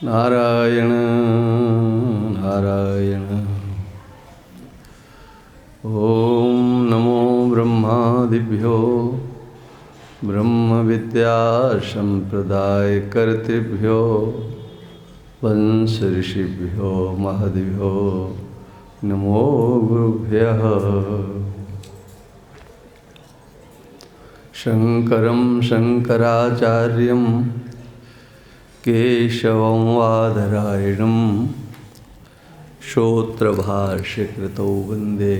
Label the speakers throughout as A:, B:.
A: नारायण नारायण। ओम नमो ब्रह्मादिभ्यो ब्रह्म विद्या संप्रदाय कर्तृभ्यो वंश ऋषिभ्यो महद्भ्यो नमो गुरुभ्यः। शंकरं शंकराचार्यं केशवं वादरायणं श्रोत्रभाष्यकृतौ वन्दे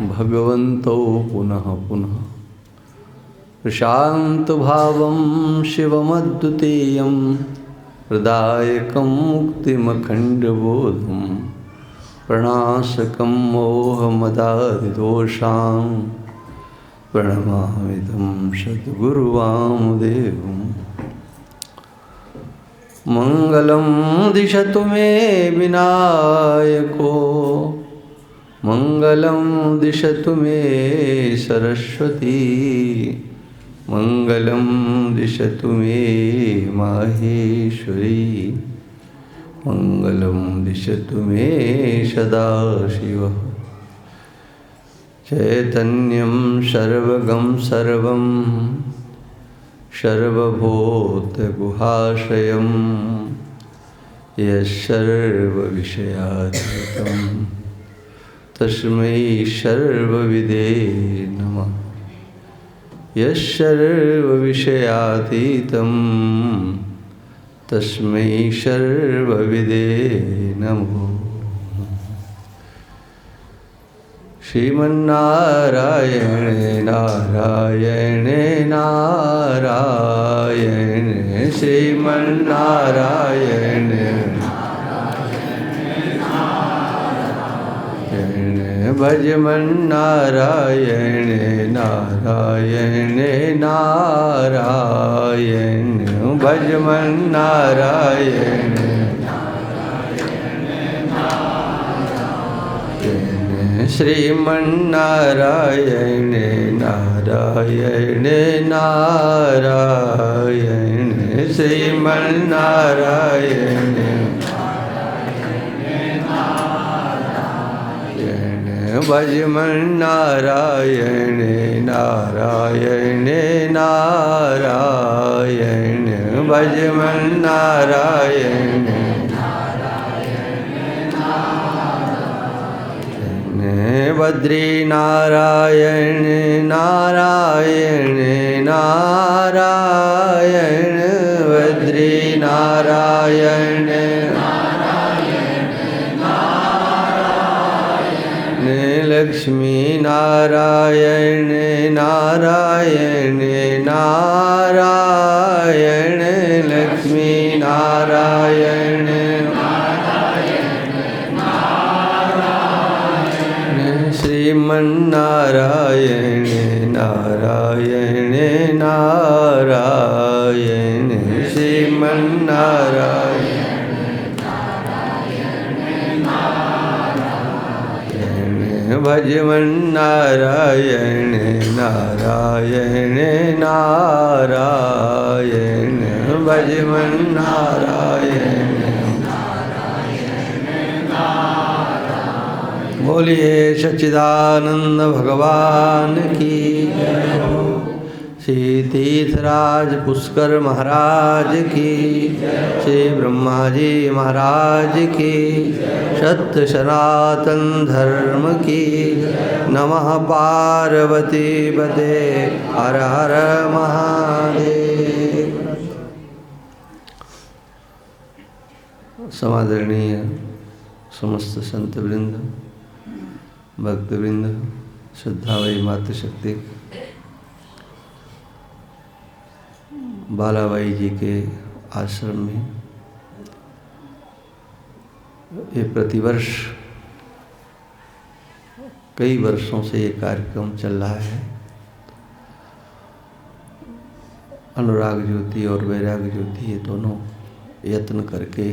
A: भगवन्तौ पुनः पुनः। प्रशान्तभावं शिवमद्वितीयं प्रदायकं मुक्तिमखण्डबोधं प्रणाशकं मोहमदादिदोषां प्रणमामि तं सद्गुरुवामदेवम्। मंगलं दिशतु मे विनायको मंगलं दिशतु मे सरस्वती मंगलं दिशतु मे माहेश्वरी मंगलं दिशतु मे सदाशिवः। चैतन्यं सर्वगं सर्वं सर्वभूतगुहाशयं यस्सर्वविषयातीतं तस्मै सर्वविदे नमः। यस्सर्वविषयातीतं तस्मै सर्वविदे नमः। श्रीमन्नारायण नारायण नारायण श्रीमन्नारायण भजमन्नारायण नारायण नारायण भजमन्नारायण श्रीमन्नारायण नारायण नारायण श्रीमन्नारायण भजमन्नारायण नारायण नारायण भजमन्नारायण बद्री नारायण नारायण नारायण बद्री नारायण लक्ष्मी नारायण नारायण नारायण लक्ष्मी नारायण श्रीमन्नारायण नारायण नारायण श्रीमन्नारायण भजमन्नारायण नारायण नारायण भजमन्नारायण। बोलिए सच्चिदानंद भगवान की जय हो। श्री तीर्थराज पुष्कर महाराज की, श्री ब्रह्मा जी महाराज की, सत्य सनातन धर्म की। नमः पार्वती पते हर हर महादेव। समादरणीय समस्त संत वृंद, भक्तवृंद, श्रद्धामयी मातृशक्ति, बालाबाई जी के आश्रम में ये प्रतिवर्ष कई वर्षों से ये कार्यक्रम चल रहा है। अनुराग ज्योति और वैराग ज्योति ये दोनों यत्न करके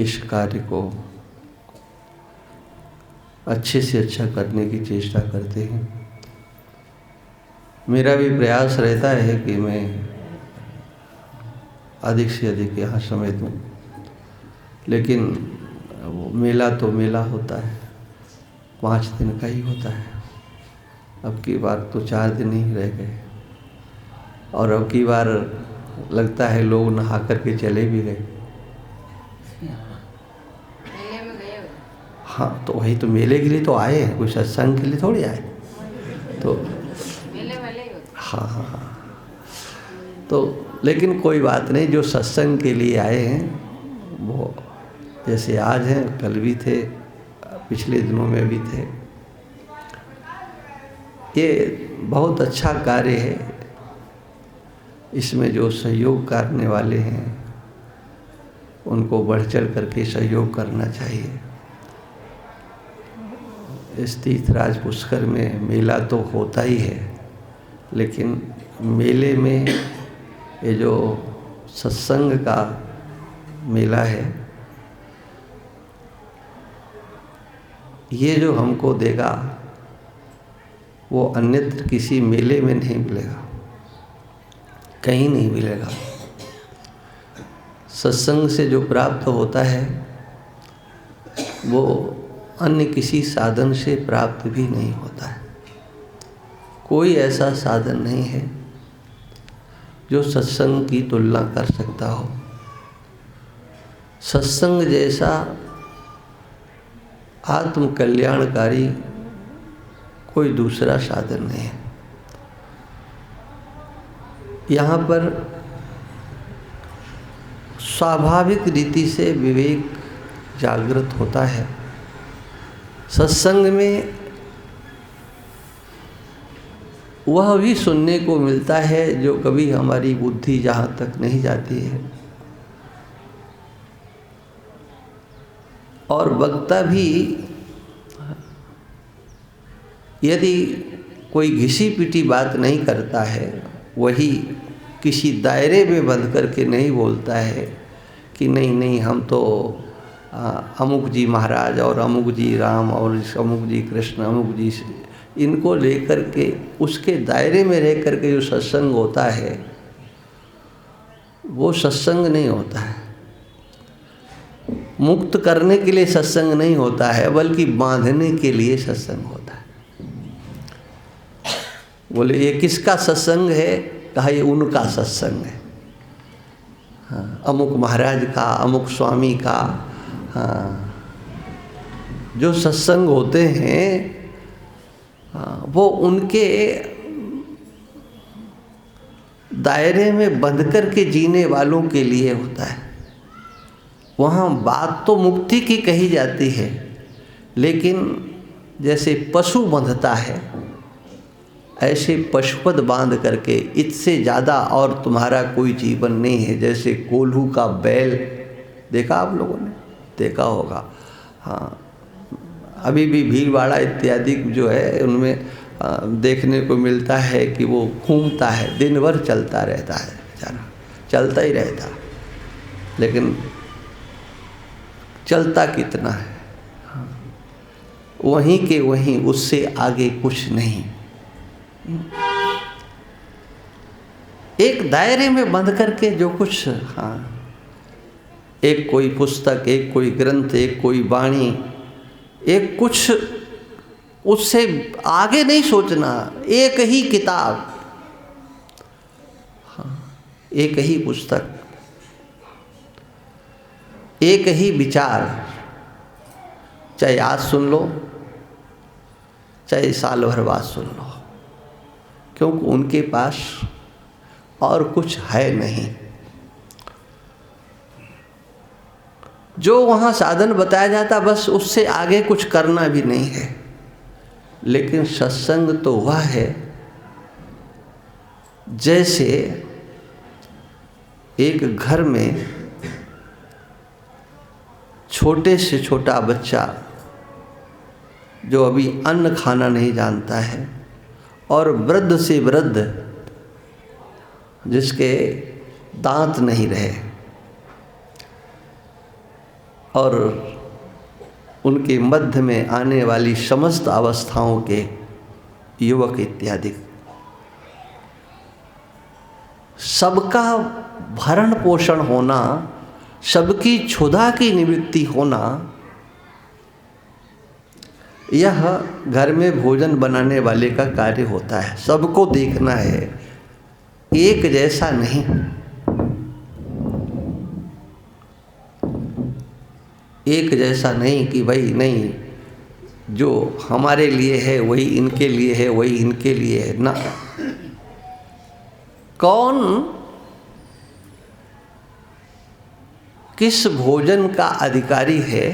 A: इस कार्य को अच्छे से अच्छा करने की चेष्टा करते हैं। मेरा भी प्रयास रहता है कि मैं अधिक से अधिक यहाँ समय दूँ, लेकिन वो मेला तो मेला होता है, 5 दिन का ही होता है। अब की बार तो 4 दिन ही रह गए, और अब की बार लगता है लोग नहा करके चले भी गए।
B: मेले में गए हो?
A: हाँ, तो वही तो मेले के लिए तो आए हैं, कुछ सत्संग के लिए थोड़ी आए। तो
B: मेले वाले ही होते।
A: हाँ हाँ हाँ, तो लेकिन कोई बात नहीं, जो सत्संग के लिए आए हैं वो जैसे आज हैं कल भी थे, पिछले दिनों में भी थे। ये बहुत अच्छा कार्य है, इसमें जो सहयोग करने वाले हैं उनको बढ़ चढ़ करके सहयोग करना चाहिए। इस तीर्थराज पुष्कर में मेला तो होता ही है, लेकिन मेले में ये जो सत्संग का मेला है, ये जो हमको देगा वो अन्यत्र किसी मेले में नहीं मिलेगा, कहीं नहीं मिलेगा। सत्संग से जो प्राप्त होता है वो अन्य किसी साधन से प्राप्त भी नहीं होता है। कोई ऐसा साधन नहीं है जो सत्संग की तुलना कर सकता हो। सत्संग जैसा आत्म कल्याणकारी कोई दूसरा साधन नहीं है। यहाँ पर स्वाभाविक रीति से विवेक जागृत होता है। सत्संग में वह भी सुनने को मिलता है जो कभी हमारी बुद्धि जहाँ तक नहीं जाती है, और वक्ता भी यदि कोई घिसी पिटी बात नहीं करता है, वही किसी दायरे में बंध करके नहीं बोलता है कि नहीं नहीं हम तो अमुक जी महाराज और अमुक जी राम और अमुक जी कृष्ण अमुक जी इनको लेकर के उसके दायरे में रह करके जो सत्संग होता है वो सत्संग नहीं होता है। मुक्त करने के लिए सत्संग नहीं होता है, बल्कि बांधने के लिए सत्संग होता है। बोले ये किसका सत्संग है? कहा ये उनका सत्संग है। हाँ, अमुक महाराज का, अमुक स्वामी का। हाँ, जो सत्संग होते हैं वो उनके दायरे में बंध करके जीने वालों के लिए होता है। वहाँ बात तो मुक्ति की कही जाती है, लेकिन जैसे पशु बंधता है ऐसे पशुपद बांध करके, इससे ज़्यादा और तुम्हारा कोई जीवन नहीं है। जैसे कोल्हू का बैल देखा आप लोगों ने, देखा होगा। हाँ, अभी भी भीलवाड़ा इत्यादि जो है उनमें देखने को मिलता है कि वो घूमता है, दिन भर चलता रहता है, बेचारा चलता ही रहता, लेकिन चलता कितना है। हाँ, वहीं के वहीं, उससे आगे कुछ नहीं। एक दायरे में बंध करके जो कुछ, हाँ, एक कोई पुस्तक, एक कोई ग्रंथ, एक कोई वाणी, एक कुछ, उससे आगे नहीं सोचना। एक ही किताब, हाँ, एक ही पुस्तक, एक ही विचार, चाहे आज सुन लो चाहे साल भर बाद सुन लो, क्योंकि उनके पास और कुछ है नहीं। जो वहाँ साधन बताया जाता बस उससे आगे कुछ करना भी नहीं है। लेकिन सत्संग तो वह है जैसे एक घर में छोटे से छोटा बच्चा जो अभी अन्न खाना नहीं जानता है, और वृद्ध से वृद्ध जिसके दांत नहीं रहे, और उनके मध्य में आने वाली समस्त अवस्थाओं के युवक इत्यादि, सबका भरण पोषण होना, सबकी क्षुधा की निवृत्ति होना, यह घर में भोजन बनाने वाले का कार्य होता है। सबको देखना है, एक जैसा नहीं। एक जैसा नहीं कि भाई नहीं, जो हमारे लिए है वही इनके लिए है, वही इनके लिए है ना। कौन किस भोजन का अधिकारी है?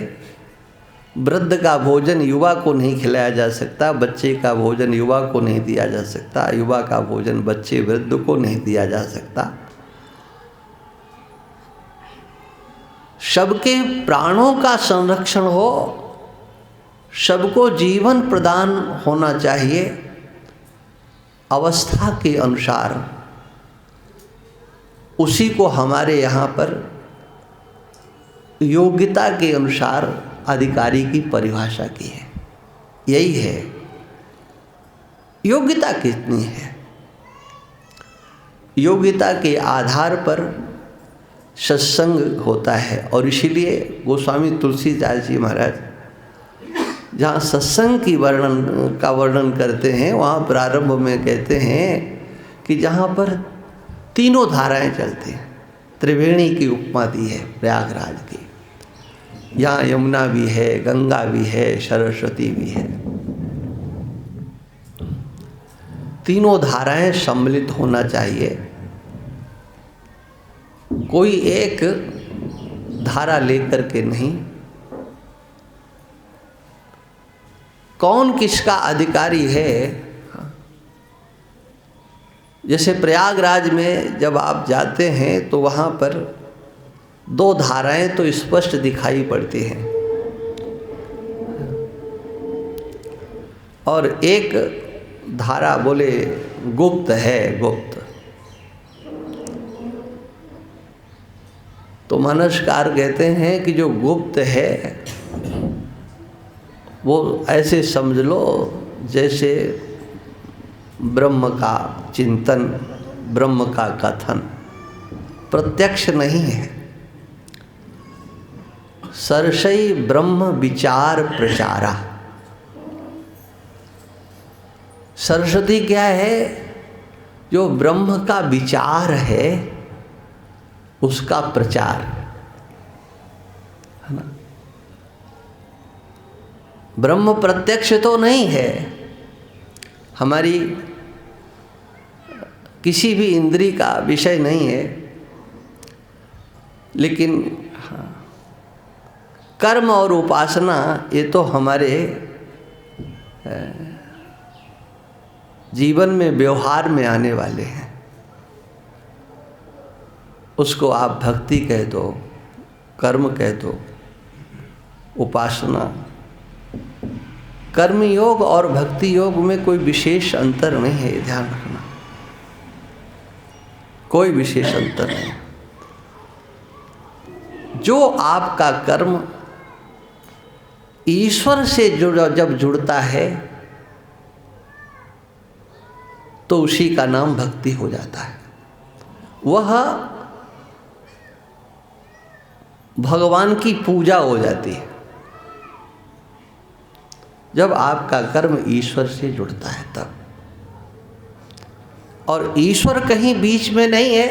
A: वृद्ध का भोजन युवा को नहीं खिलाया जा सकता, बच्चे का भोजन युवा को नहीं दिया जा सकता, युवा का भोजन बच्चे वृद्ध को नहीं दिया जा सकता। सबके प्राणों का संरक्षण हो, सबको जीवन प्रदान होना चाहिए अवस्था के अनुसार। उसी को हमारे यहाँ पर योग्यता के अनुसार अधिकारी की परिभाषा की है। यही है, योग्यता कितनी है, योग्यता के आधार पर सत्संग होता है। और इसीलिए गोस्वामी तुलसीदास जी महाराज जहाँ सत्संग की वर्णन करते हैं, वहाँ प्रारंभ में कहते हैं कि जहाँ पर तीनों धाराएं चलती हैं। त्रिवेणी की उपमा दी है प्रयागराज की। यहाँ यमुना भी है, गंगा भी है, सरस्वती भी है। तीनों धाराएं सम्मिलित होना चाहिए। कोई एक धारा लेकर के नहीं। कौन किसका अधिकारी है? जैसे प्रयागराज में जब आप जाते हैं तो वहाँ पर दो धाराएं तो स्पष्ट दिखाई पड़ती हैं, और एक धारा बोले गुप्त है, गुप्त। तो मानसकार कहते हैं कि जो गुप्त है वो ऐसे समझ लो जैसे ब्रह्म का चिंतन, ब्रह्म का कथन प्रत्यक्ष नहीं है। सरसई ब्रह्म विचार प्रचारा। सरस्वती क्या है? जो ब्रह्म का विचार है उसका प्रचार है ना। ब्रह्म प्रत्यक्ष तो नहीं है, हमारी किसी भी इंद्री का विषय नहीं है, लेकिन कर्म और उपासना ये तो हमारे जीवन में व्यवहार में आने वाले हैं। उसको आप भक्ति कह दो, कर्म कह दो, उपासना। कर्म योग और भक्ति योग में कोई विशेष अंतर नहीं है, ये ध्यान रखना। कोई विशेष अंतर नहीं। जो आपका कर्म ईश्वर से जब जुड़ता है तो उसी का नाम भक्ति हो जाता है। वह भगवान की पूजा हो जाती है जब आपका कर्म ईश्वर से जुड़ता है तब। और ईश्वर कहीं बीच में नहीं है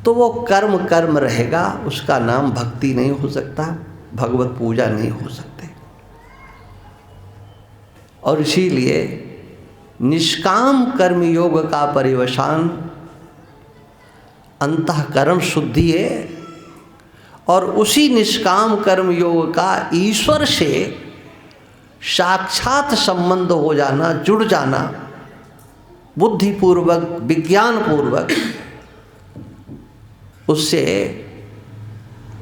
A: तो वो कर्म कर्म रहेगा, उसका नाम भक्ति नहीं हो सकता, भगवत पूजा नहीं हो सकते। और इसीलिए निष्काम कर्म योग का परिवसान अंतःकरण शुद्धि है, और उसी निष्काम कर्म योग का ईश्वर से साक्षात संबंध हो जाना, जुड़ जाना, बुद्धिपूर्वक विज्ञान पूर्वक, उससे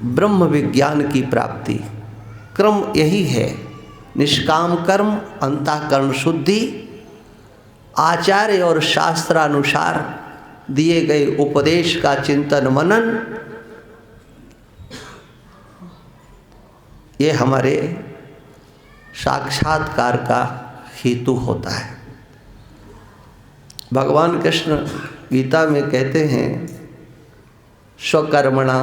A: ब्रह्म विज्ञान की प्राप्ति। क्रम यही है, निष्काम कर्म, अंतःकरण शुद्धि, आचार्य और शास्त्रानुसार दिए गए उपदेश का चिंतन मनन, ये हमारे साक्षात्कार का हेतु होता है। भगवान कृष्ण गीता में कहते हैं स्वकर्मणा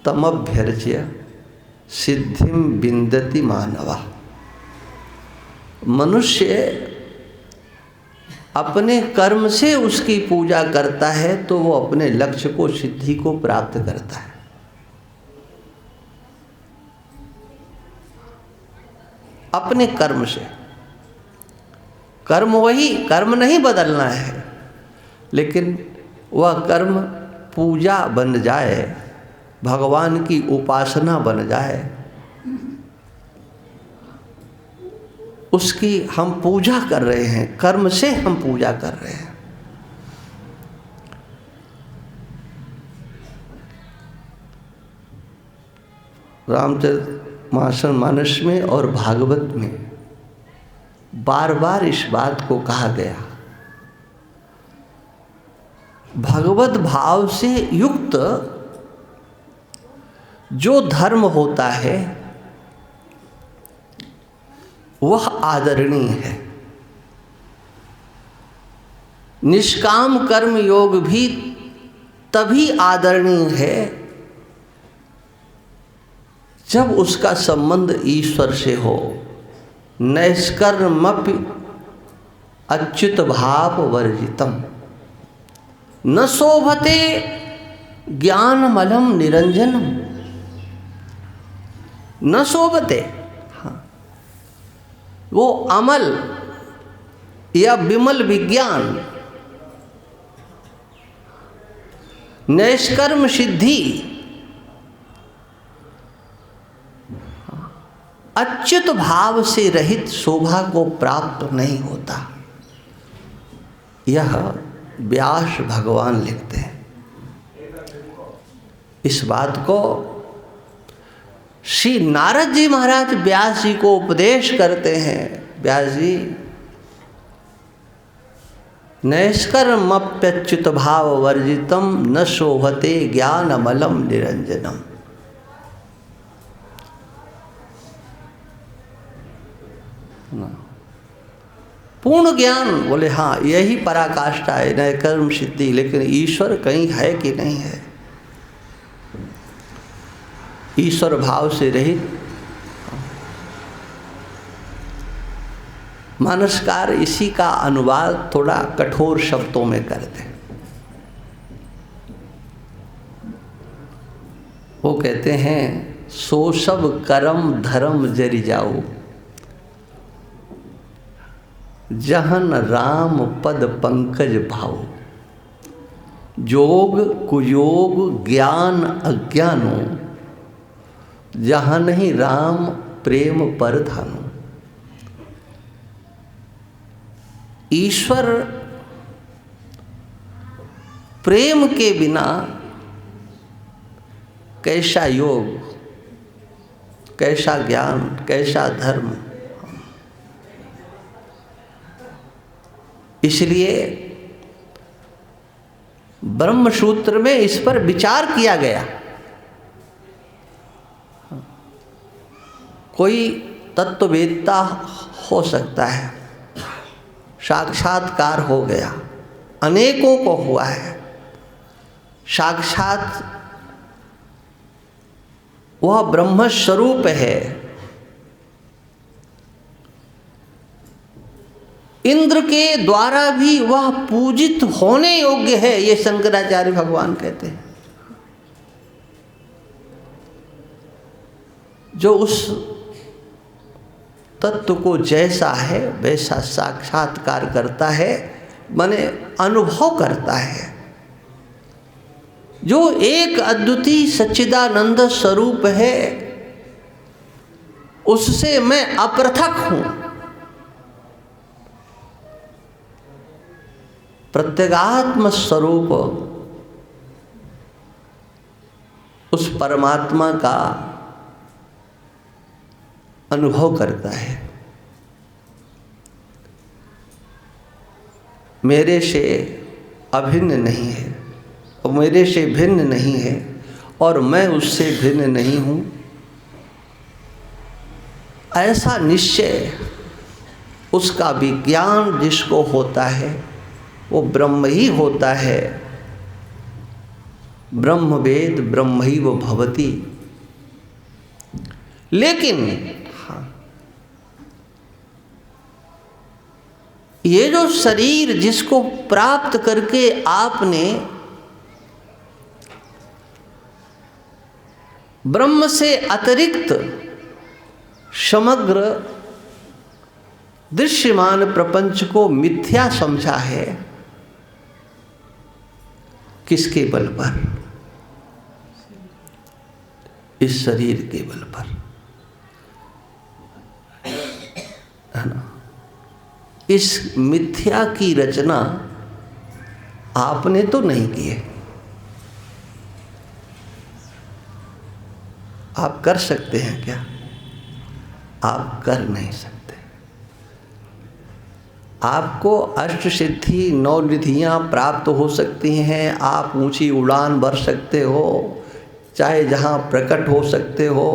A: तमभ्यर्च्य सिद्धिम विन्दति मानवा। मनुष्य अपने कर्म से उसकी पूजा करता है तो वो अपने लक्ष्य को, सिद्धि को प्राप्त करता है। अपने कर्म से। कर्म वही, कर्म नहीं बदलना है, लेकिन वह कर्म पूजा बन जाए, भगवान की उपासना बन जाए, उसकी हम पूजा कर रहे हैं, कर्म से हम पूजा कर रहे हैं। रामचरितमानस में और भागवत में बार बार इस बात को कहा गया। भगवत भाव से युक्त जो धर्म होता है वह आदरणीय है। निष्काम कर्म योग भी तभी आदरणीय है जब उसका संबंध ईश्वर से हो। नैष्कर्मपि अच्युत भाव वर्जितम न शोभते ज्ञानमलम निरंजनम। न शोभते, वो अमल या विमल विज्ञान, नैष्कर्म सिद्धि अच्युत भाव से रहित शोभा को प्राप्त नहीं होता। यह व्यास भगवान लिखते हैं। इस बात को श्री नारद जी महाराज व्यास जी को उपदेश करते हैं। व्यास जी, नैष्कर्मप्यच्युत भाव वर्जितम न शोभते ज्ञानमलम निरंजनम। पूर्ण ज्ञान, बोले हाँ यही पराकाष्ठा है, नैष्कर्म सिद्धि। लेकिन ईश्वर कहीं है कि नहीं है? ईश्वर भाव से रहित मानसकार इसी का अनुवाद थोड़ा कठोर शब्दों में करते हैं। वो कहते हैं, सो सब कर्म धर्म जरि जाओ, जहन राम पद पंकज भाव। जोग कुयोग ज्ञान अज्ञानो, जहाँ नहीं राम प्रेम पर धानो। ईश्वर प्रेम के बिना कैसा योग, कैसा ज्ञान, कैसा धर्म। इसलिए ब्रह्म सूत्र में इस पर विचार किया गया। कोई तत्ववेत्ता हो सकता है, साक्षात्कार हो गया, अनेकों को हुआ है, साक्षात वह ब्रह्म स्वरूप है। इंद्र के द्वारा भी वह पूजित होने योग्य है, ये शंकराचार्य भगवान कहते हैं। जो उस तत्व को जैसा है वैसा साक्षात्कार करता है, माने अनुभव करता है। जो एक अद्वितीय सच्चिदानंद स्वरूप है, उससे मैं अपृथक हूं। प्रत्यगात्म स्वरूप उस परमात्मा का अनुभव करता है। मेरे से अभिन्न नहीं है और मेरे से भिन्न नहीं है और मैं उससे भिन्न नहीं हूँ, ऐसा निश्चय उसका विज्ञान जिसको होता है वो ब्रह्म ही होता है। ब्रह्मवेद ब्रह्मैव भवति। लेकिन ये जो शरीर जिसको प्राप्त करके आपने ब्रह्म से अतिरिक्त समग्र दृश्यमान प्रपंच को मिथ्या समझा है, किसके बल पर? इस शरीर के बल पर, है ना। इस मिथ्या की रचना आपने तो नहीं की है। आप कर सकते हैं क्या? आप कर नहीं सकते। आपको अष्ट सिद्धि 9 निधियाँ प्राप्त हो सकती हैं, आप ऊंची उड़ान भर सकते हो, चाहे जहाँ प्रकट हो सकते हो,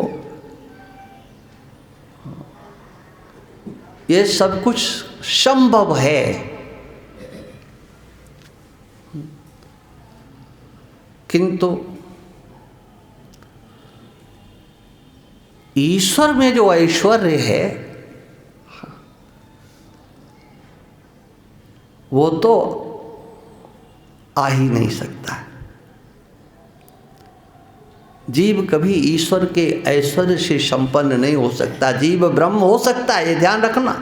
A: ये सब कुछ संभव है। किंतु ईश्वर में जो ऐश्वर्य है वो तो आ ही नहीं सकता। जीव कभी ईश्वर के ऐश्वर्य से संपन्न नहीं हो सकता। जीव ब्रह्म हो सकता है, ये ध्यान रखना।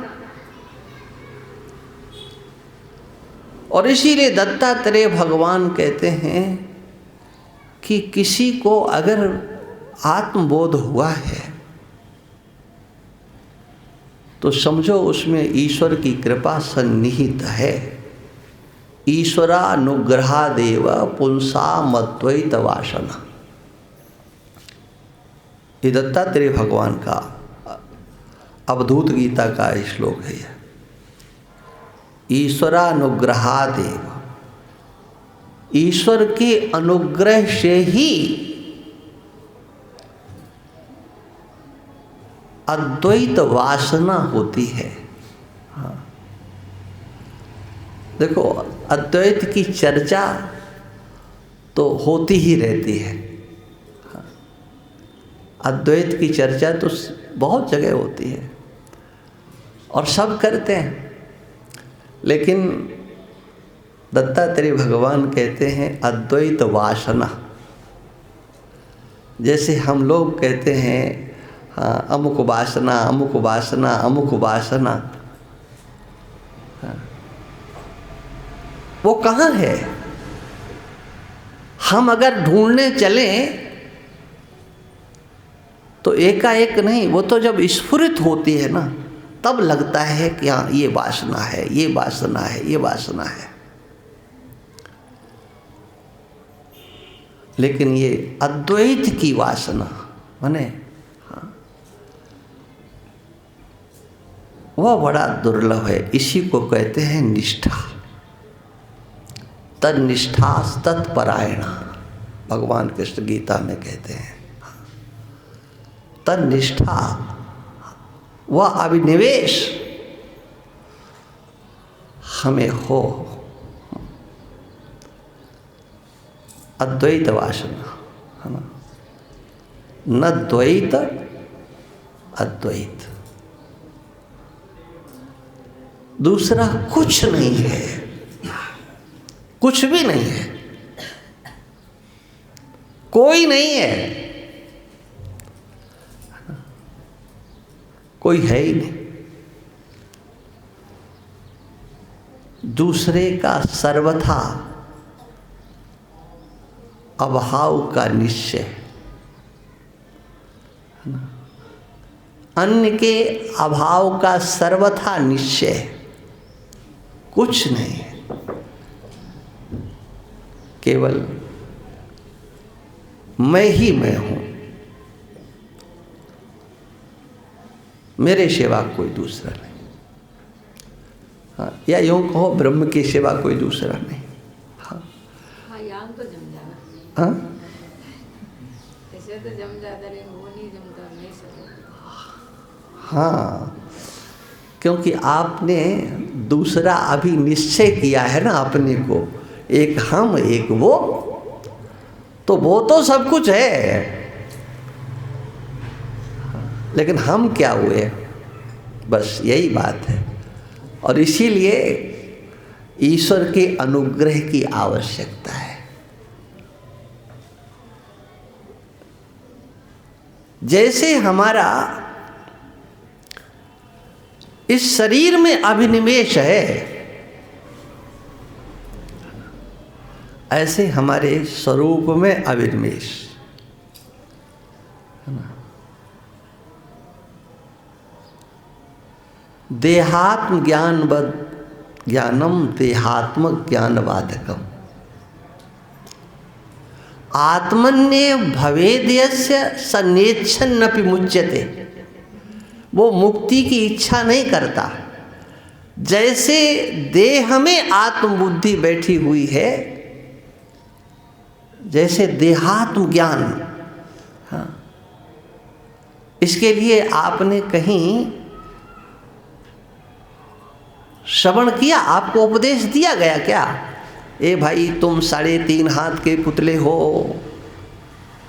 A: और इसीलिए दत्तात्रेय भगवान कहते हैं कि किसी को अगर आत्मबोध हुआ है तो समझो उसमें ईश्वर की कृपा सन्निहित है। ईश्वरानुग्रहादेव पुंसामद्वैत वासना, ये दत्तात्रेय भगवान का अवधूत गीता का श्लोक है। ईश्वरानुग्रहादेव, ईश्वर के अनुग्रह से ही अद्वैत वासना होती है। हाँ, देखो अद्वैत की चर्चा तो होती ही रहती है। हाँ, अद्वैत की चर्चा तो बहुत जगह होती है और सब करते हैं, लेकिन दत्तात्रेय भगवान कहते हैं अद्वैत वासना। जैसे हम लोग कहते हैं हाँ, अमुक वासना, अमुक वासना, अमुक वासना, हाँ, वो कहाँ है? हम अगर ढूंढने चलें तो एकाएक नहीं, वो तो जब स्फुरित होती है ना तब लगता है कि हाँ ये वासना है, ये वासना है, ये वासना है। लेकिन ये अद्वैत की वासना माने वह बड़ा दुर्लभ है। इसी को कहते हैं निष्ठा। तन्निष्ठा तत्परायणा, भगवान कृष्ण गीता में कहते हैं। तन्निष्ठा, वह अभिनिवेश हमें हो। अद्वैत वासना है ना, न द्वैत अद्वैत, दूसरा कुछ नहीं है, कुछ भी नहीं है, कोई नहीं है, कोई है ही नहीं। दूसरे का सर्वथा अभाव का निश्चय, अन्य के अभाव का सर्वथा निश्चय, कुछ नहीं है, केवल मैं ही मैं हूं, मेरे सिवा कोई दूसरा नहीं। हाँ, या यूं कहो ब्रह्म के सिवा कोई दूसरा नहीं। हाँ
B: तो जम जाना।
A: हाँ
B: ऐसे तो जम जाता, लेकिन वो नहीं जमता, नहीं सकता।
A: हाँ, क्योंकि आपने दूसरा अभी निश्चय किया है ना अपने को, एक हम एक वो, तो वो तो सब कुछ है, लेकिन हम क्या हुए, बस यही बात है। और इसीलिए ईश्वर के अनुग्रह की आवश्यकता है। जैसे हमारा इस शरीर में अभिनिवेश है, ऐसे हमारे स्वरूप में अभिनिवेश है ना। देहात्म ज्ञानम देहात्मक ज्ञानवादकम आत्मन्य भवेद्यस्य सन्नेच्छन्नपि मुच्यते। वो मुक्ति की इच्छा नहीं करता। जैसे देह में आत्मबुद्धि बैठी हुई है, जैसे देहात्म ज्ञान, हाँ, इसके लिए आपने कहीं श्रवण किया, आपको उपदेश दिया गया क्या? ए भाई तुम 3.5 हाथ के पुतले हो,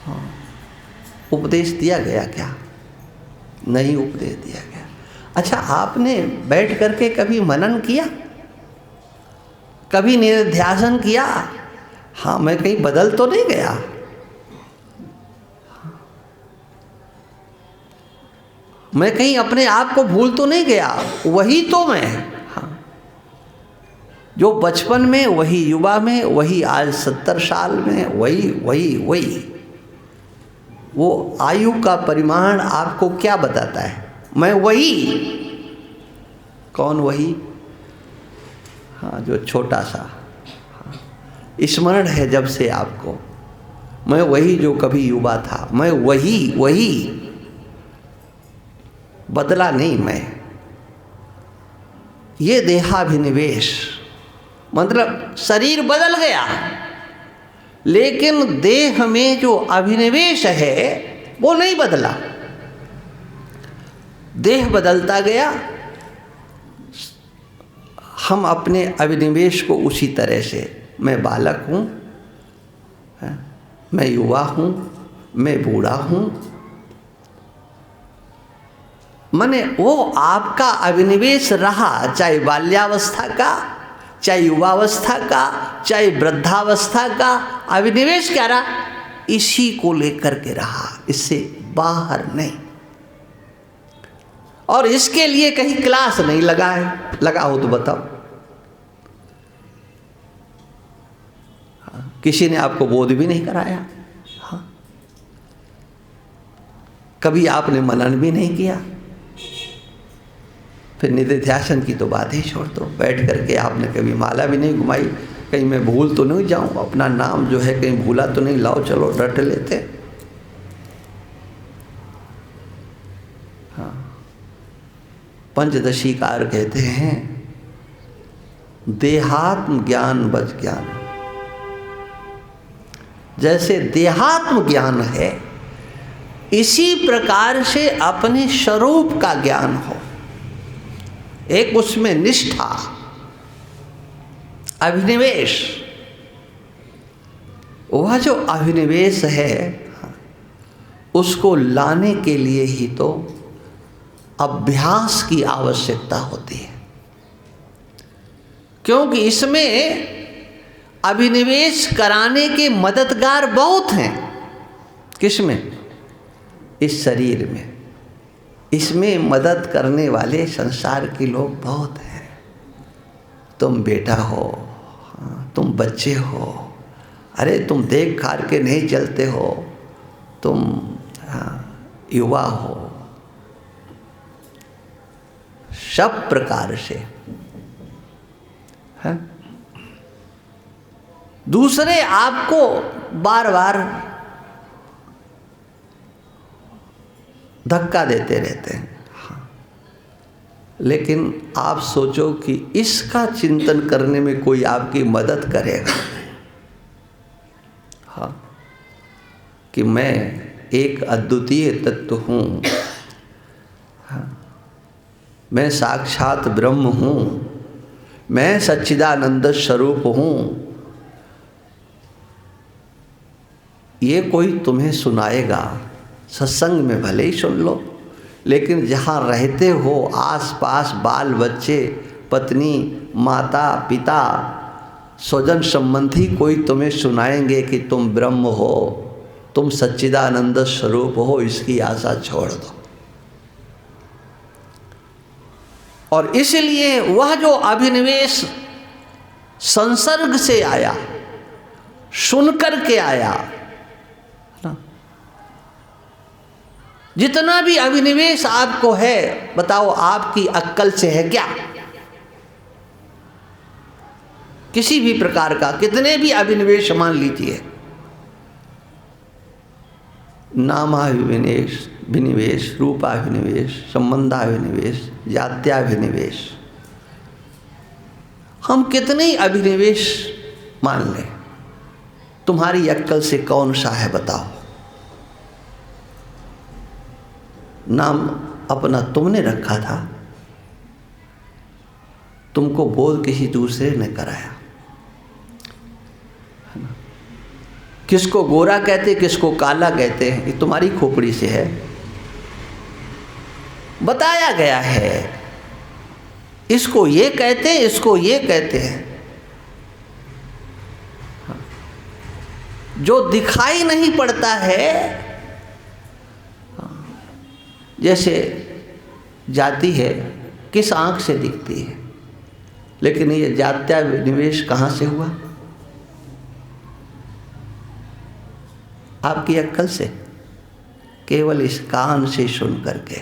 A: हाँ, उपदेश दिया गया क्या? नहीं उपदेश दिया गया। अच्छा, आपने बैठ करके कभी मनन किया, कभी निधिध्यासन किया? हाँ, मैं कहीं बदल तो नहीं गया, मैं कहीं अपने आप को भूल तो नहीं गया, वही तो मैं, हाँ, जो बचपन में, वही युवा में, वही आज 70 साल में, वही। वो आयु का परिमाण आपको क्या बताता है? मैं वही। कौन वही? हाँ, जो छोटा सा, हाँ, स्मरण है जब से आपको, मैं वही जो कभी युवा था, मैं वही बदला नहीं मैं। ये देहाभिनिवेश मतलब शरीर बदल गया, लेकिन देह में जो अभिनिवेश है वो नहीं बदला। देह बदलता गया, हम अपने अभिनिवेश को उसी तरह से, मैं बालक हूँ, मैं युवा हूँ, मैं बूढ़ा हूँ, माने वो आपका अभिनिवेश रहा, चाहे बाल्यावस्था का, चाहे युवावस्था का, चाहे वृद्धावस्था का अभिनिवेश क्या रहा? इसी को लेकर के रहा, इससे बाहर नहीं। और इसके लिए कहीं क्लास नहीं लगा है, लगा हो तो बताओ। हाँ, किसी ने आपको बोध भी नहीं कराया, हाँ, कभी आपने मनन भी नहीं किया। फिर निधिध्यासन की तो बात ही छोड़ दो, बैठ करके आपने कभी माला भी नहीं घुमाई, कहीं मैं भूल तो नहीं जाऊं, अपना नाम जो है कहीं भूला तो नहीं, लाओ चलो रट लेते। हाँ, पंचदशीकार कहते हैं देहात्म ज्ञान बच ज्ञान। जैसे देहात्म ज्ञान है, इसी प्रकार से अपने स्वरूप का ज्ञान हो, एक उसमें निष्ठा, अभिनिवेश। वह जो अभिनिवेश है उसको लाने के लिए ही तो अभ्यास की आवश्यकता होती है, क्योंकि इसमें अभिनिवेश कराने के मददगार बहुत हैं। किसमें? इस शरीर में। इसमें मदद करने वाले संसार के लोग बहुत हैं। तुम बेटा हो, तुम बच्चे हो, अरे तुम देख खार के नहीं चलते हो, तुम युवा हो, सब प्रकार से है। दूसरे आपको बार बार धक्का देते रहते हैं, लेकिन आप सोचो कि इसका चिंतन करने में कोई आपकी मदद करेगा, हाँ, कि मैं एक अद्वितीय तत्व हूँ, हाँ, मैं साक्षात ब्रह्म हूँ, मैं सच्चिदानंद स्वरूप हूँ। ये कोई तुम्हें सुनाएगा, सत्संग में भले ही सुन लो, लेकिन जहाँ रहते हो आस-पास बाल बच्चे, पत्नी, माता पिता, स्वजन संबंधी कोई तुम्हें सुनाएंगे कि तुम ब्रह्म हो, तुम सच्चिदानंद स्वरूप हो, इसकी आशा छोड़ दो। और इसलिए वह जो अभिनिवेश संसर्ग से आया, सुन कर के आया ना, जितना भी अभिनिवेश आपको है, बताओ आपकी अक्ल से है क्या? किसी भी प्रकार का कितने भी अभिनिवेश मान लीजिए, नामाभिनिवेश, विनिवेश, रूपाभिनिवेश, संबंधाभिनिवेश, जात्याभिनिवेश, हम कितने ही अभिनिवेश मान लें, तुम्हारी अक्ल से कौन सा है बताओ? नाम अपना तुमने रखा था, तुमको बोध किसी दूसरे ने कराया। किसको गोरा कहते, किसको काला कहते हैं, ये तुम्हारी खोपड़ी से है, बताया गया है। इसको ये कहते हैं, इसको ये कहते हैं। जो दिखाई नहीं पड़ता है, जैसे जाति है किस आंख से दिखती है, लेकिन ये जात्याभिनिवेश कहाँ से हुआ? आपकी अक्ल से, केवल इस कान से सुन करके।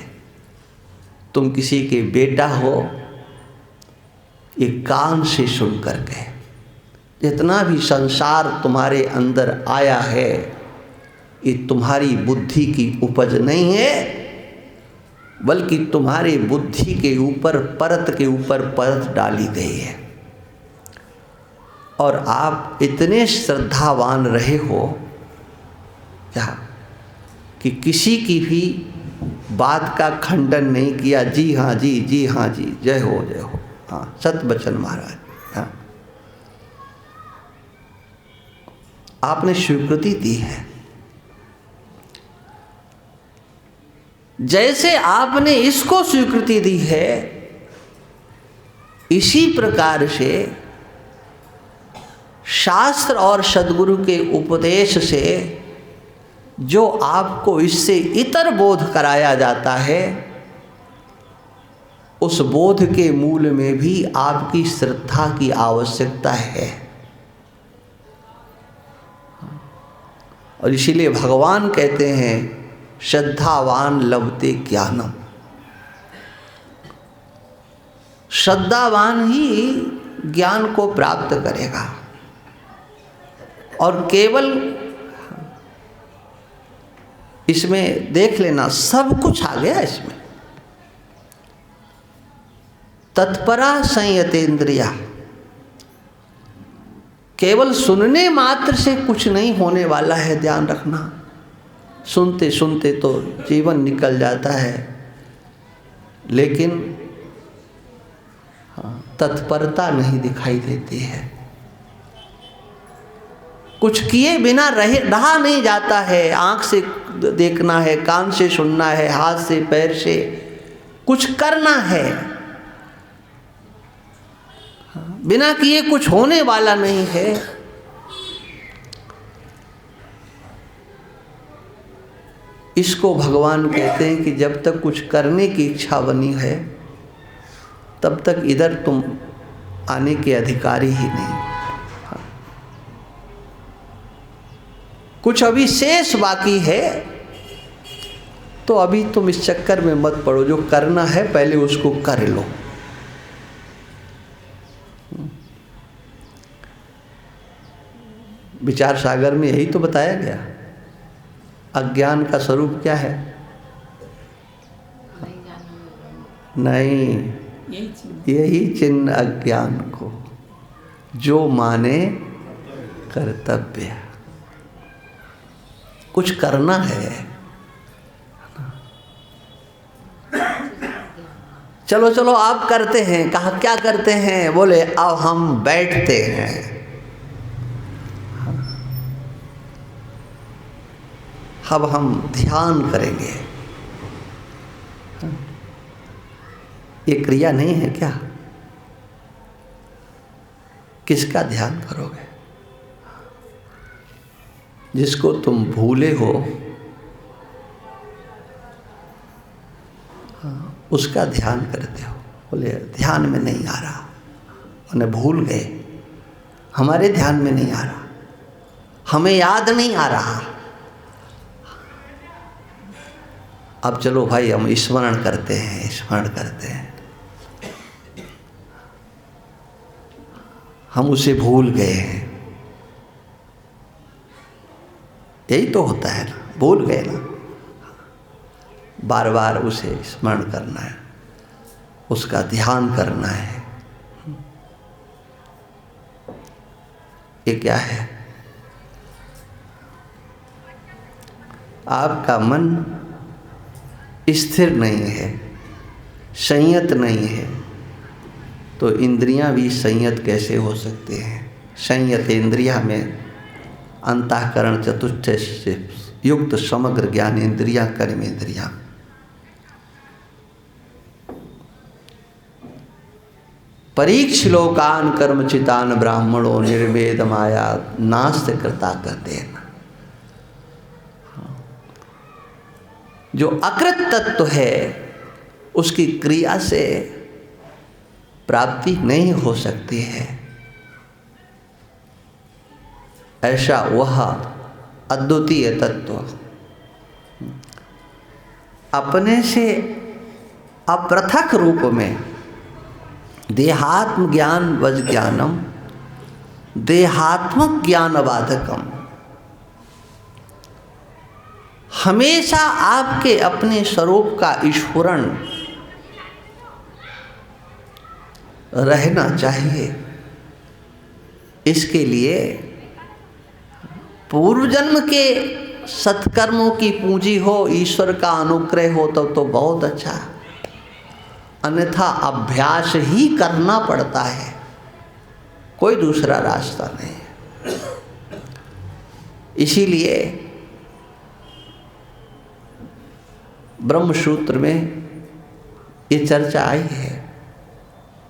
A: तुम किसी के बेटा हो, ये कान से सुन करके। जितना भी संसार तुम्हारे अंदर आया है, ये तुम्हारी बुद्धि की उपज नहीं है, बल्कि तुम्हारी बुद्धि के ऊपर परत के ऊपर परत डाली गई है। और आप इतने श्रद्धावान रहे हो क्या कि किसी की भी बात का खंडन नहीं किया। जी हाँ जी, जी हाँ जी, जय हो जय हो। हाँ, सतबचन महाराज। हाँ, आपने स्वीकृति दी है। जैसे आपने इसको स्वीकृति दी है, इसी प्रकार से शास्त्र और सद्गुरु के उपदेश से जो आपको इससे इतर बोध कराया जाता है, उस बोध के मूल में भी आपकी श्रद्धा की आवश्यकता है। और इसीलिए भगवान कहते हैं, श्रद्धावान लभते ज्ञानम। श्रद्धावान ही ज्ञान को प्राप्त करेगा। और केवल इसमें देख लेना, सब कुछ आ गया इसमें। तत्परा संयतेन्द्रिया, केवल सुनने मात्र से कुछ नहीं होने वाला है, ध्यान रखना। सुनते सुनते तो जीवन निकल जाता है, लेकिन तत्परता नहीं दिखाई देती है। कुछ किए बिना रहा नहीं जाता है। आँख से देखना है, कान से सुनना है, हाथ से पैर से कुछ करना है। बिना किए कुछ होने वाला नहीं है। इसको भगवान कहते हैं कि जब तक कुछ करने की इच्छा बनी है, तब तक इधर तुम आने के अधिकारी ही नहीं। कुछ अभी शेष बाकी है, तो अभी तुम इस चक्कर में मत पड़ो। जो करना है पहले उसको कर लो। विचार सागर में यही तो बताया गया। अज्ञान का स्वरूप क्या है? नहीं, यही चिन्ह अज्ञान को, जो माने कर्तव्य। कुछ करना है। चलो चलो आप करते हैं। कहा क्या करते हैं? बोले अब हम बैठते हैं। अब हम ध्यान करेंगे। ये क्रिया नहीं है क्या? किसका ध्यान करोगे? जिसको तुम भूले हो उसका ध्यान करते हो। बोले ध्यान में नहीं आ रहा, उन्हें भूल गए, हमारे ध्यान में नहीं आ रहा, हमें याद नहीं आ रहा। अब चलो भाई हम स्मरण करते हैं, स्मरण करते हैं। हम उसे भूल गए हैं। यही तो होता है ना, भूल गए ना। बार बार उसे स्मरण करना है, उसका ध्यान करना है। ये क्या है? आपका मन स्थिर नहीं है, संयत नहीं है, तो इंद्रियां भी संयत कैसे हो सकते हैं? संयत इंद्रिया में अंतःकरण चतुष्ट से युक्त समग्र ज्ञान इंद्रिया कर्म इंद्रिया। परीक्ष लोकान कर्मचितान ब्राह्मणों निर्वेद माया नास्त कृता कहते हैं। जो अकृत तत्व है उसकी क्रिया से प्राप्ति नहीं हो सकती है। ऐसा वह अद्वितीय तत्व अपने से अपृथक रूप में देहात्म ज्ञान वज ज्ञानम देहात्मक ज्ञान बाधकम, हमेशा आपके अपने स्वरूप का स्फुरण रहना चाहिए। इसके लिए पूर्व जन्म के सत्कर्मों की पूंजी हो, ईश्वर का अनुग्रह हो तो बहुत अच्छा, अन्यथा अभ्यास ही करना पड़ता है, कोई दूसरा रास्ता नहीं है। इसीलिए ब्रह्मसूत्र में ये चर्चा आई है,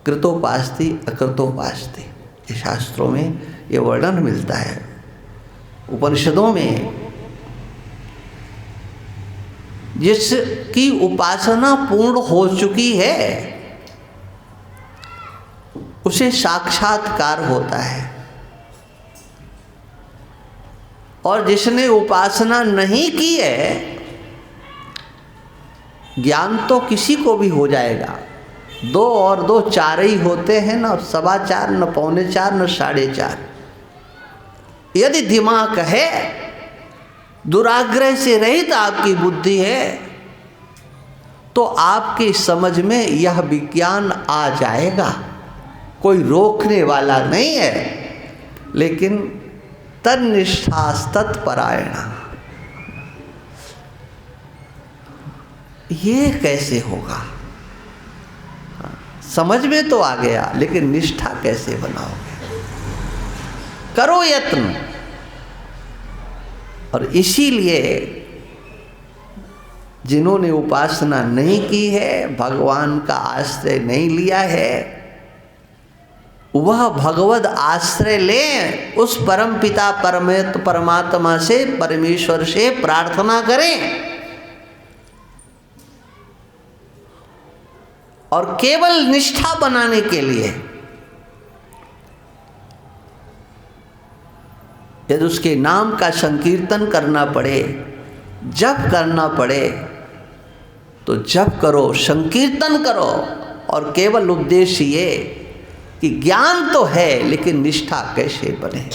A: कृतोपास्ति अकृतोपास्ति। ये शास्त्रों में ये वर्णन मिलता है, उपनिषदों में। जिसकी उपासना पूर्ण हो चुकी है उसे साक्षात्कार होता है, और जिसने उपासना नहीं की है ज्ञान तो किसी को भी हो जाएगा। 2 और 2 4 ही होते हैं ना, 4.25 न 4.25 न 4.5। यदि दिमाग है, दुराग्रह से रहित आपकी बुद्धि है, तो आपकी समझ में यह विज्ञान आ जाएगा, कोई रोकने वाला नहीं है। लेकिन तन्निष्ठास्तत्परायण, ये कैसे होगा? समझ में तो आ गया, लेकिन निष्ठा कैसे बनाओगे? करो यत्न। और इसीलिए जिन्होंने उपासना नहीं की है, भगवान का आश्रय नहीं लिया है, वह भगवद आश्रय लें, उस परम पिता परमात्मा से, परमेश्वर से प्रार्थना करें, और केवल निष्ठा बनाने के लिए यदि उसके नाम का संकीर्तन करना पड़े, जप करना पड़े तो जप करो, संकीर्तन करो, और केवल उद्देश्य ये कि ज्ञान तो है लेकिन निष्ठा कैसे बने।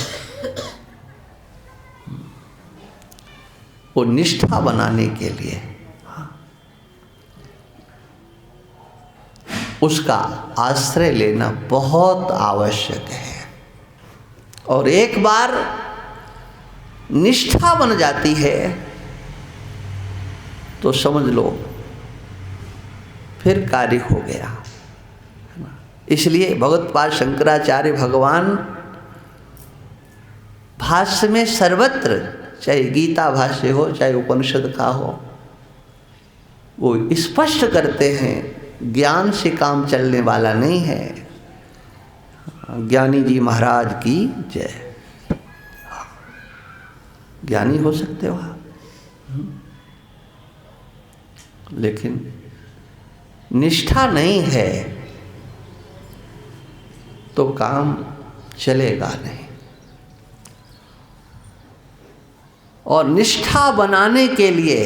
A: वो निष्ठा बनाने के लिए उसका आश्रय लेना बहुत आवश्यक है। और एक बार निष्ठा बन जाती है तो समझ लो फिर कार्य हो गया। इसलिए भगवत्पाद शंकराचार्य भगवान भाष्य में सर्वत्र चाहे गीता भाष्य हो चाहे उपनिषद का हो, वो स्पष्ट करते हैं ज्ञान से काम चलने वाला नहीं है। ज्ञानी जी महाराज की जय। ज्ञानी हो सकते हो आप, लेकिन निष्ठा नहीं है तो काम चलेगा नहीं। और निष्ठा बनाने के लिए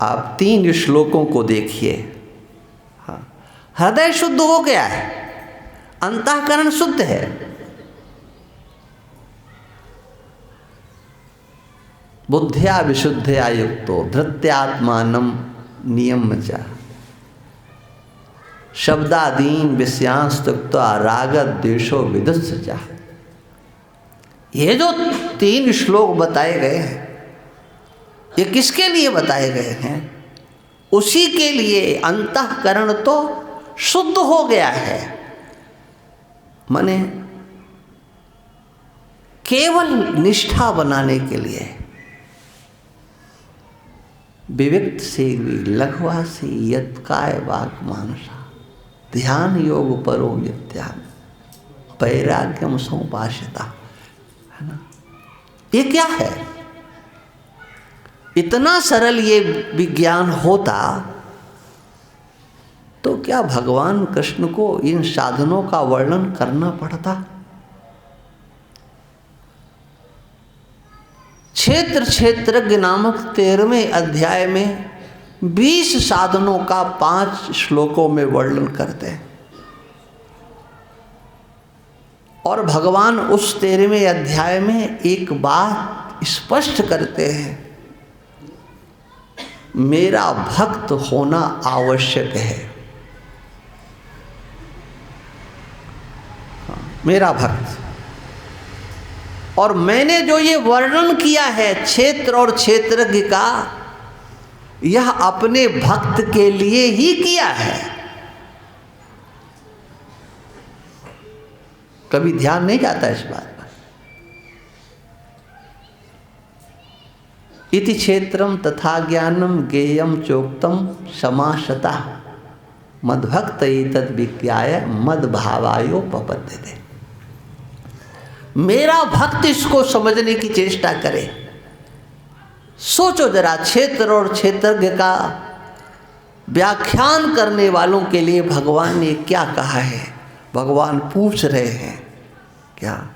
A: आप 3 श्लोकों को देखिए। हाँ, हृदय शुद्ध हो गया है, अंतःकरण शुद्ध है, बुद्ध्या विशुद्धया युक्तो धृत्यात्मानं नियम्य च शब्दादीन विषयांश त्यक्त्वा रागद्वेषो विदुस्य च। ये जो 3 श्लोक बताए गए हैं, ये किसके लिए बताए गए हैं? उसी के लिए अंतःकरण तो शुद्ध हो गया है, माने केवल निष्ठा बनाने के लिए। विविक्त से लघवा से यत्काय वाक मानसा ध्यान योग परो नित्यान वैराग्यम समुपाश्यता, है ना? ये क्या है? इतना सरल ये विज्ञान होता तो क्या भगवान कृष्ण को इन साधनों का वर्णन करना पड़ता? क्षेत्र क्षेत्रज्ञ नामक 13वें अध्याय में 20 साधनों का 5 श्लोकों में वर्णन करते हैं। और भगवान उस 13वें अध्याय में एक बात स्पष्ट करते हैं, मेरा भक्त होना आवश्यक है। मेरा भक्त। और मैंने जो ये वर्णन किया है क्षेत्र और क्षेत्रज्ञ का, यह अपने भक्त के लिए ही किया है। कभी ध्यान नहीं जाता इस बात पर। इति क्षेत्रम तथा ज्ञानम ज्ञेयम चोक्तम समासता मद्भक्त एतद् विज्ञाय मद्भावायो पपद्यते। मेरा भक्त इसको समझने की चेष्टा करे। सोचो जरा, क्षेत्र और क्षेत्रज्ञ का व्याख्यान करने वालों के लिए भगवान ने क्या कहा है। भगवान पूछ रहे हैं, क्या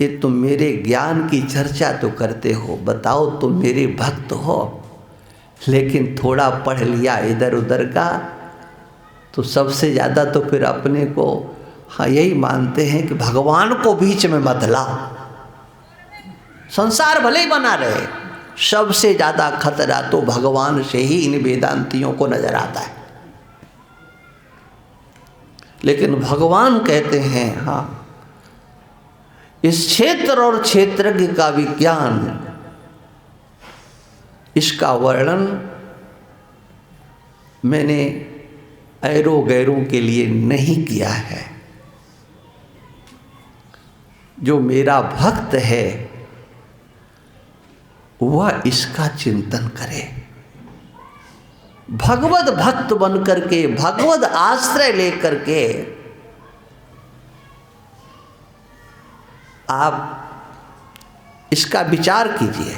A: ये तुम मेरे ज्ञान की चर्चा तो करते हो, बताओ तुम मेरे भक्त हो, लेकिन थोड़ा पढ़ लिया इधर उधर का तो सबसे ज़्यादा तो फिर अपने को हाँ यही मानते हैं कि भगवान को बीच में मत लाओ। संसार भले ही बना रहे, सबसे ज़्यादा खतरा तो भगवान से ही इन वेदांतियों को नजर आता है। लेकिन भगवान कहते हैं हाँ, इस क्षेत्र और क्षेत्रज्ञ का विज्ञान, इसका वर्णन मैंने ऐरों गैरों के लिए नहीं किया है। जो मेरा भक्त है वह इसका चिंतन करे। भगवत भक्त बन करके, भगवत आश्रय लेकर के आप इसका विचार कीजिए।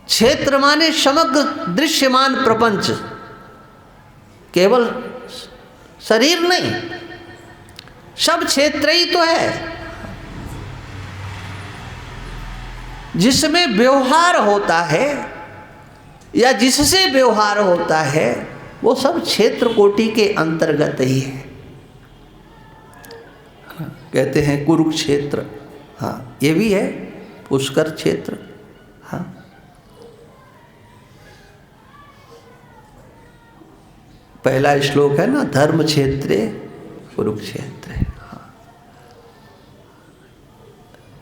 A: क्षेत्र माने समग्र दृश्यमान प्रपंच, केवल शरीर नहीं, सब क्षेत्र ही तो है जिसमें व्यवहार होता है या जिससे व्यवहार होता है, वो सब क्षेत्र कोटि के अंतर्गत ही है। कहते हैं कुरुक्षेत्र, हाँ ये भी है, पुष्कर क्षेत्र, हाँ पहला श्लोक है ना, धर्म क्षेत्रे कुरुक्षेत्र। हाँ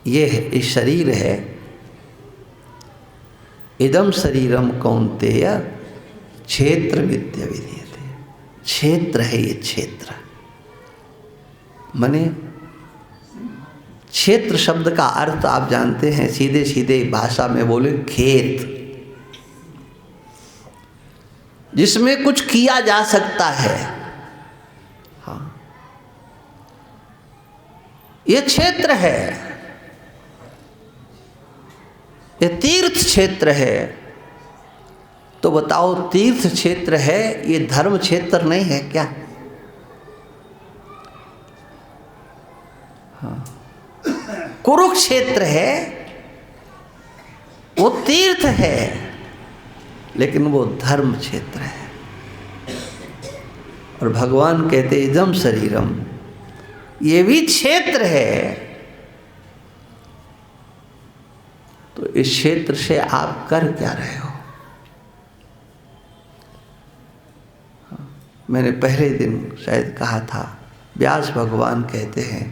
A: ये है, ये शरीर है। इदम शरीरम कौन्तेय क्षेत्र विद्या विधीयते। क्षेत्र है ये, क्षेत्र माने क्षेत्र शब्द का अर्थ आप जानते हैं, सीधे सीधे भाषा में बोले खेत, जिसमें कुछ किया जा सकता है। हाँ, ये क्षेत्र है, ये तीर्थ क्षेत्र है। तो बताओ, तीर्थ क्षेत्र है, ये धर्म क्षेत्र नहीं है क्या? हाँ, कुरुक्षेत्र है, वो तीर्थ है, लेकिन वो धर्म क्षेत्र है। और भगवान कहते इदं शरीरम, ये भी क्षेत्र है। तो इस क्षेत्र से आप कर क्या रहे हो? मैंने पहले दिन शायद कहा था, व्यास भगवान कहते हैं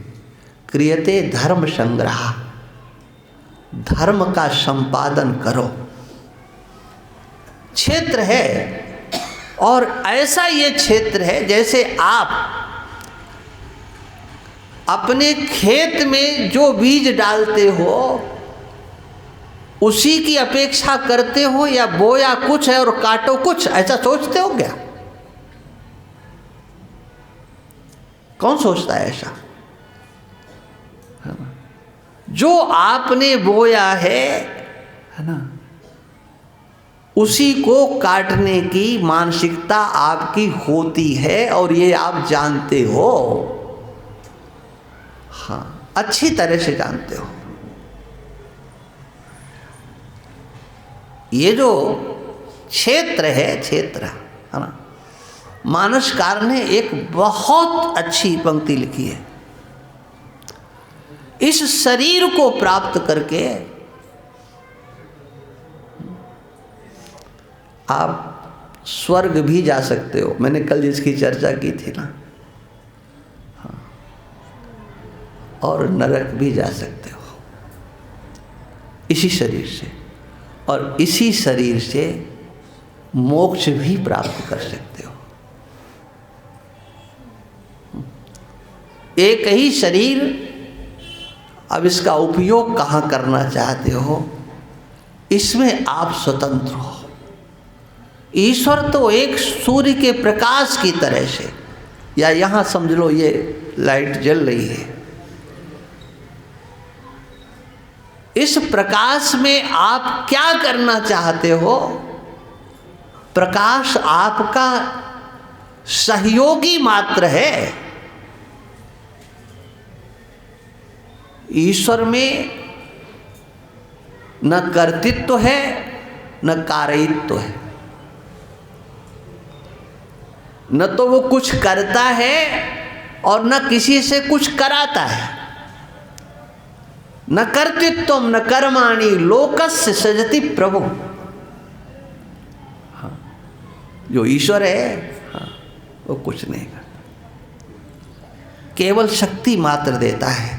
A: क्रियते धर्म संग्रह, धर्म का संपादन करो। क्षेत्र है, और ऐसा ये क्षेत्र है जैसे आप अपने खेत में जो बीज डालते हो उसी की अपेक्षा करते हो, या बोया कुछ है और काटो कुछ, ऐसा सोचते हो क्या? कौन सोचता है ऐसा? जो आपने बोया है ना, उसी को काटने की मानसिकता आपकी होती है, और ये आप जानते हो। हाँ, अच्छी तरह से जानते हो। ये जो क्षेत्र है, क्षेत्र है ना, मानसकार ने एक बहुत अच्छी पंक्ति लिखी है। इस शरीर को प्राप्त करके आप स्वर्ग भी जा सकते हो। मैंने कल जिसकी चर्चा की थी ना, हाँ, और नरक भी जा सकते हो इसी शरीर से, और इसी शरीर से मोक्ष भी प्राप्त कर सकते हो। एक ही शरीर, अब इसका उपयोग कहाँ करना चाहते हो, इसमें आप स्वतंत्र हो। ईश्वर तो एक सूर्य के प्रकाश की तरह से, या यहाँ समझ लो ये लाइट जल रही है, इस प्रकाश में आप क्या करना चाहते हो? प्रकाश आपका सहयोगी मात्र है। ईश्वर में न कर्तृत्व है न कार्यित्व है, न तो वो कुछ करता है और न किसी से कुछ कराता है। न कर्तृत्वम न कर्माणि लोकस्य सृजति प्रभु। हाँ, जो ईश्वर है, हाँ, वो कुछ नहीं करता, केवल शक्ति मात्र देता है।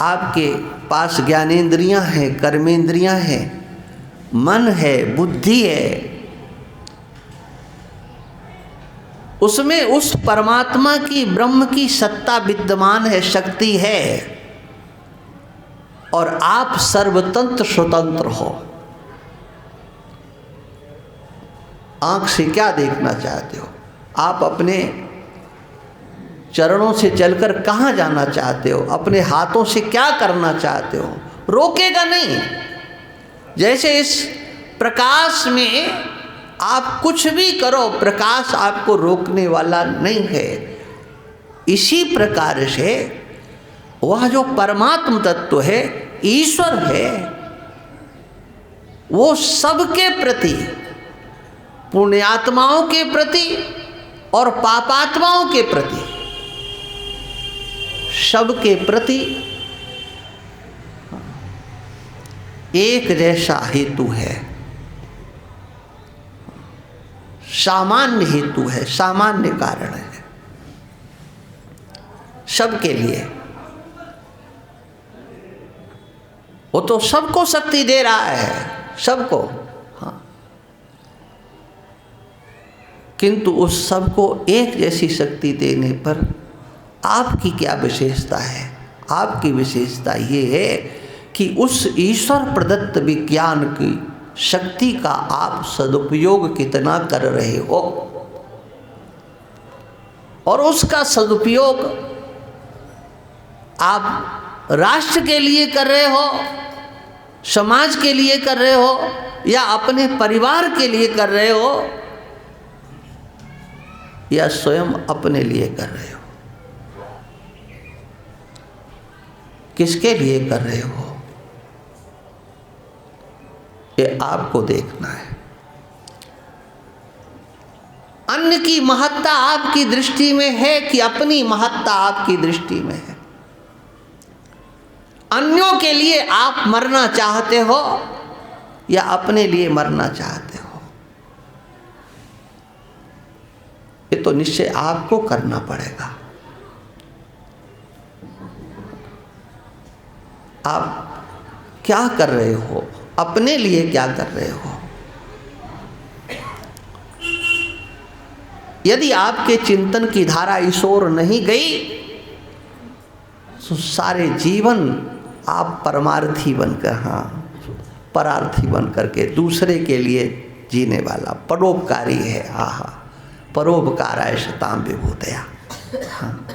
A: आपके पास ज्ञानेंद्रियां हैं, कर्मेंद्रियां हैं, मन है, बुद्धि है, उसमें उस परमात्मा की, ब्रह्म की सत्ता विद्यमान है, शक्ति है, और आप सर्वतंत्र स्वतंत्र हो। आंख से क्या देखना चाहते हो? आप अपने चरणों से चलकर कहाँ जाना चाहते हो? अपने हाथों से क्या करना चाहते हो? रोकेगा नहीं। जैसे इस प्रकाश में आप कुछ भी करो, प्रकाश आपको रोकने वाला नहीं है। इसी प्रकार से वह जो परमात्म तत्व है, ईश्वर है, वो सबके प्रति, पुण्यात्माओं के प्रति और पापात्माओं के प्रति, सबके प्रति एक जैसा हेतु है, सामान्य हेतु है, सामान्य कारण है सबके लिए। वो तो सबको शक्ति दे रहा है, सबको, हाँ, किंतु उस सबको एक जैसी शक्ति देने पर आपकी क्या विशेषता है? आपकी विशेषता ये है कि उस ईश्वर प्रदत्त विज्ञान की शक्ति का आप सदुपयोग कितना कर रहे हो, और उसका सदुपयोग आप राष्ट्र के लिए कर रहे हो, समाज के लिए कर रहे हो, या अपने परिवार के लिए कर रहे हो, या स्वयं अपने लिए कर रहे हो। किसके लिए कर रहे हो, ये आपको देखना है। अन्य की महत्ता आपकी दृष्टि में है कि अपनी महत्ता आपकी दृष्टि में है? अन्यों के लिए आप मरना चाहते हो या अपने लिए मरना चाहते हो? ये तो निश्चय आपको करना पड़ेगा। आप क्या कर रहे हो, अपने लिए क्या कर रहे हो? यदि आपके चिंतन की धारा इस ओर नहीं गई तो सारे जीवन आप परमार्थी बनकर, हाँ, परार्थी बनकर के दूसरे के लिए जीने वाला परोपकारी है। आहा, परोपकाराय शताम विभूतया। हाँ,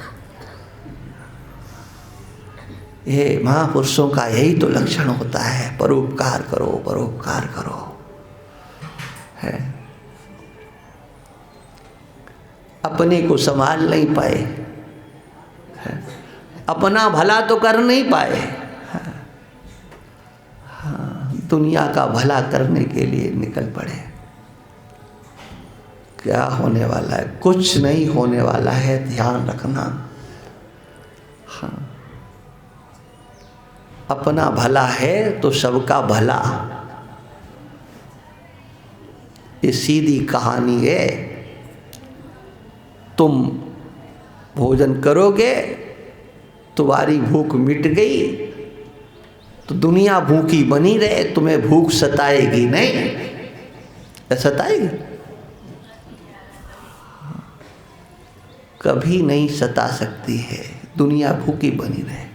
A: ये महापुरुषों का यही तो लक्षण होता है, परोपकार करो, परोपकार करो, है। अपने को संभाल नहीं पाए, है। अपना भला तो कर नहीं पाए, हाँ, दुनिया का भला करने के लिए निकल पड़े। क्या होने वाला है? कुछ नहीं होने वाला है, ध्यान रखना। हाँ, अपना भला है तो सबका भला, ये सीधी कहानी है। तुम भोजन करोगे, तुम्हारी भूख मिट गई तो दुनिया भूखी बनी रहे, तुम्हें भूख सताएगी नहीं? सताएगी? कभी नहीं सता सकती है, दुनिया भूखी बनी रहे।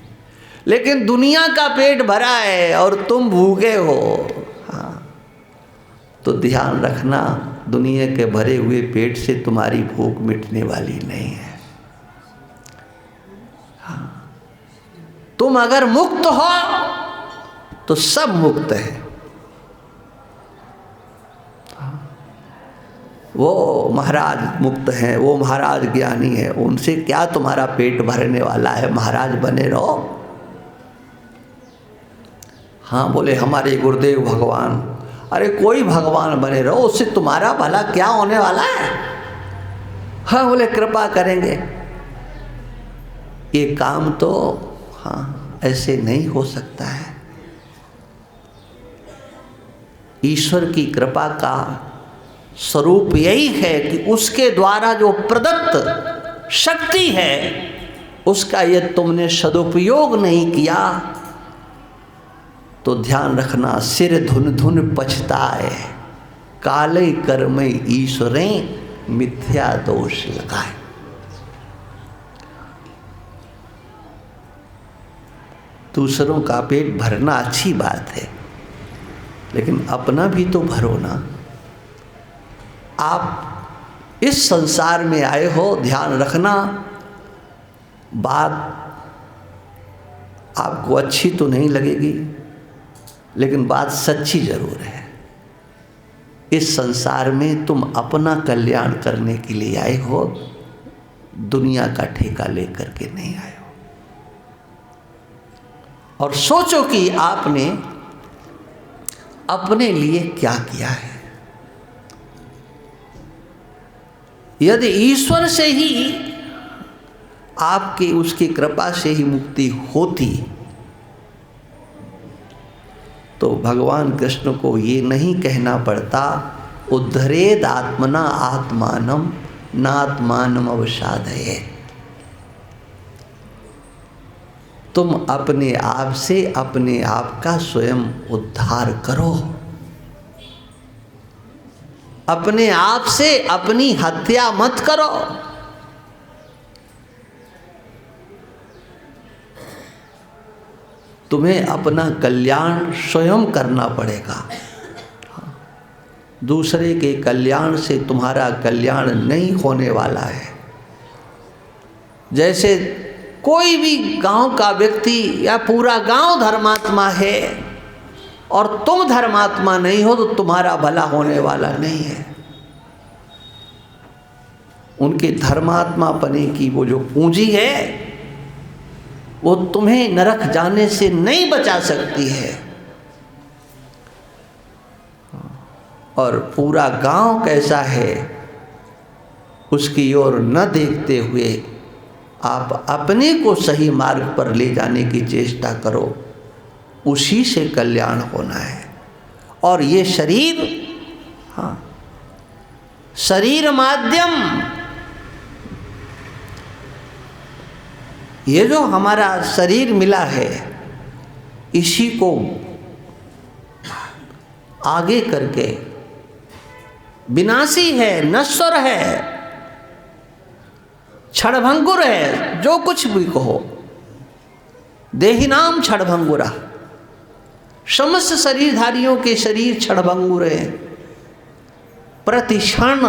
A: लेकिन दुनिया का पेट भरा है और तुम भूखे हो, हाँ, तो ध्यान रखना, दुनिया के भरे हुए पेट से तुम्हारी भूख मिटने वाली नहीं है। हाँ, तुम अगर मुक्त हो तो सब मुक्त है। वो महाराज मुक्त हैं, वो महाराज ज्ञानी है, उनसे क्या तुम्हारा पेट भरने वाला है? महाराज बने रहो। हाँ, बोले हमारे गुरुदेव भगवान। अरे कोई भगवान बने रहो, उससे तुम्हारा भला क्या होने वाला है? हाँ, बोले कृपा करेंगे। ये काम तो हाँ ऐसे नहीं हो सकता है। ईश्वर की कृपा का स्वरूप यही है कि उसके द्वारा जो प्रदत्त शक्ति है उसका यदि तुमने सदुपयोग नहीं किया तो ध्यान रखना, सिर धुन धुन पछताए, काले कर्म ईश्वरें मिथ्या दोष लगाए। दूसरों का पेट भरना अच्छी बात है, लेकिन अपना भी तो भरो ना। आप इस संसार में आए हो, ध्यान रखना, बात आपको अच्छी तो नहीं लगेगी, लेकिन बात सच्ची जरूर है। इस संसार में तुम अपना कल्याण करने के लिए आए हो, दुनिया का ठेका लेकर के नहीं आए हो। और सोचो कि आपने अपने लिए क्या किया है। यदि ईश्वर से ही आपकी उसकी कृपा से ही मुक्ति होती तो भगवान कृष्ण को ये नहीं कहना पड़ता उद्धरेद आत्मना आत्मानम नात्मानम अवसादयेत्। तुम अपने आप से अपने आप का स्वयं उद्धार करो, अपने आप से अपनी हत्या मत करो। तुम्हें अपना कल्याण स्वयं करना पड़ेगा। दूसरे के कल्याण से तुम्हारा कल्याण नहीं होने वाला है। जैसे कोई भी गांव का व्यक्ति या पूरा गांव धर्मात्मा है और तुम धर्मात्मा नहीं हो तो तुम्हारा भला होने वाला नहीं है। उनके धर्मात्मा पने की वो जो पूंजी है वो तुम्हें नरक जाने से नहीं बचा सकती है। और पूरा गांव कैसा है उसकी ओर न देखते हुए आप अपने को सही मार्ग पर ले जाने की चेष्टा करो, उसी से कल्याण होना है। और ये शरीर, हाँ, शरीर माध्यम, ये जो हमारा शरीर मिला है इसी को आगे करके विनाशी है, नश्वर है, क्षणभंगुर है, जो कुछ भी कहो, देहिनाम क्षणभंगुरा, समस्त शरीरधारियों के शरीर क्षणभंगुर है। प्रतिक्षण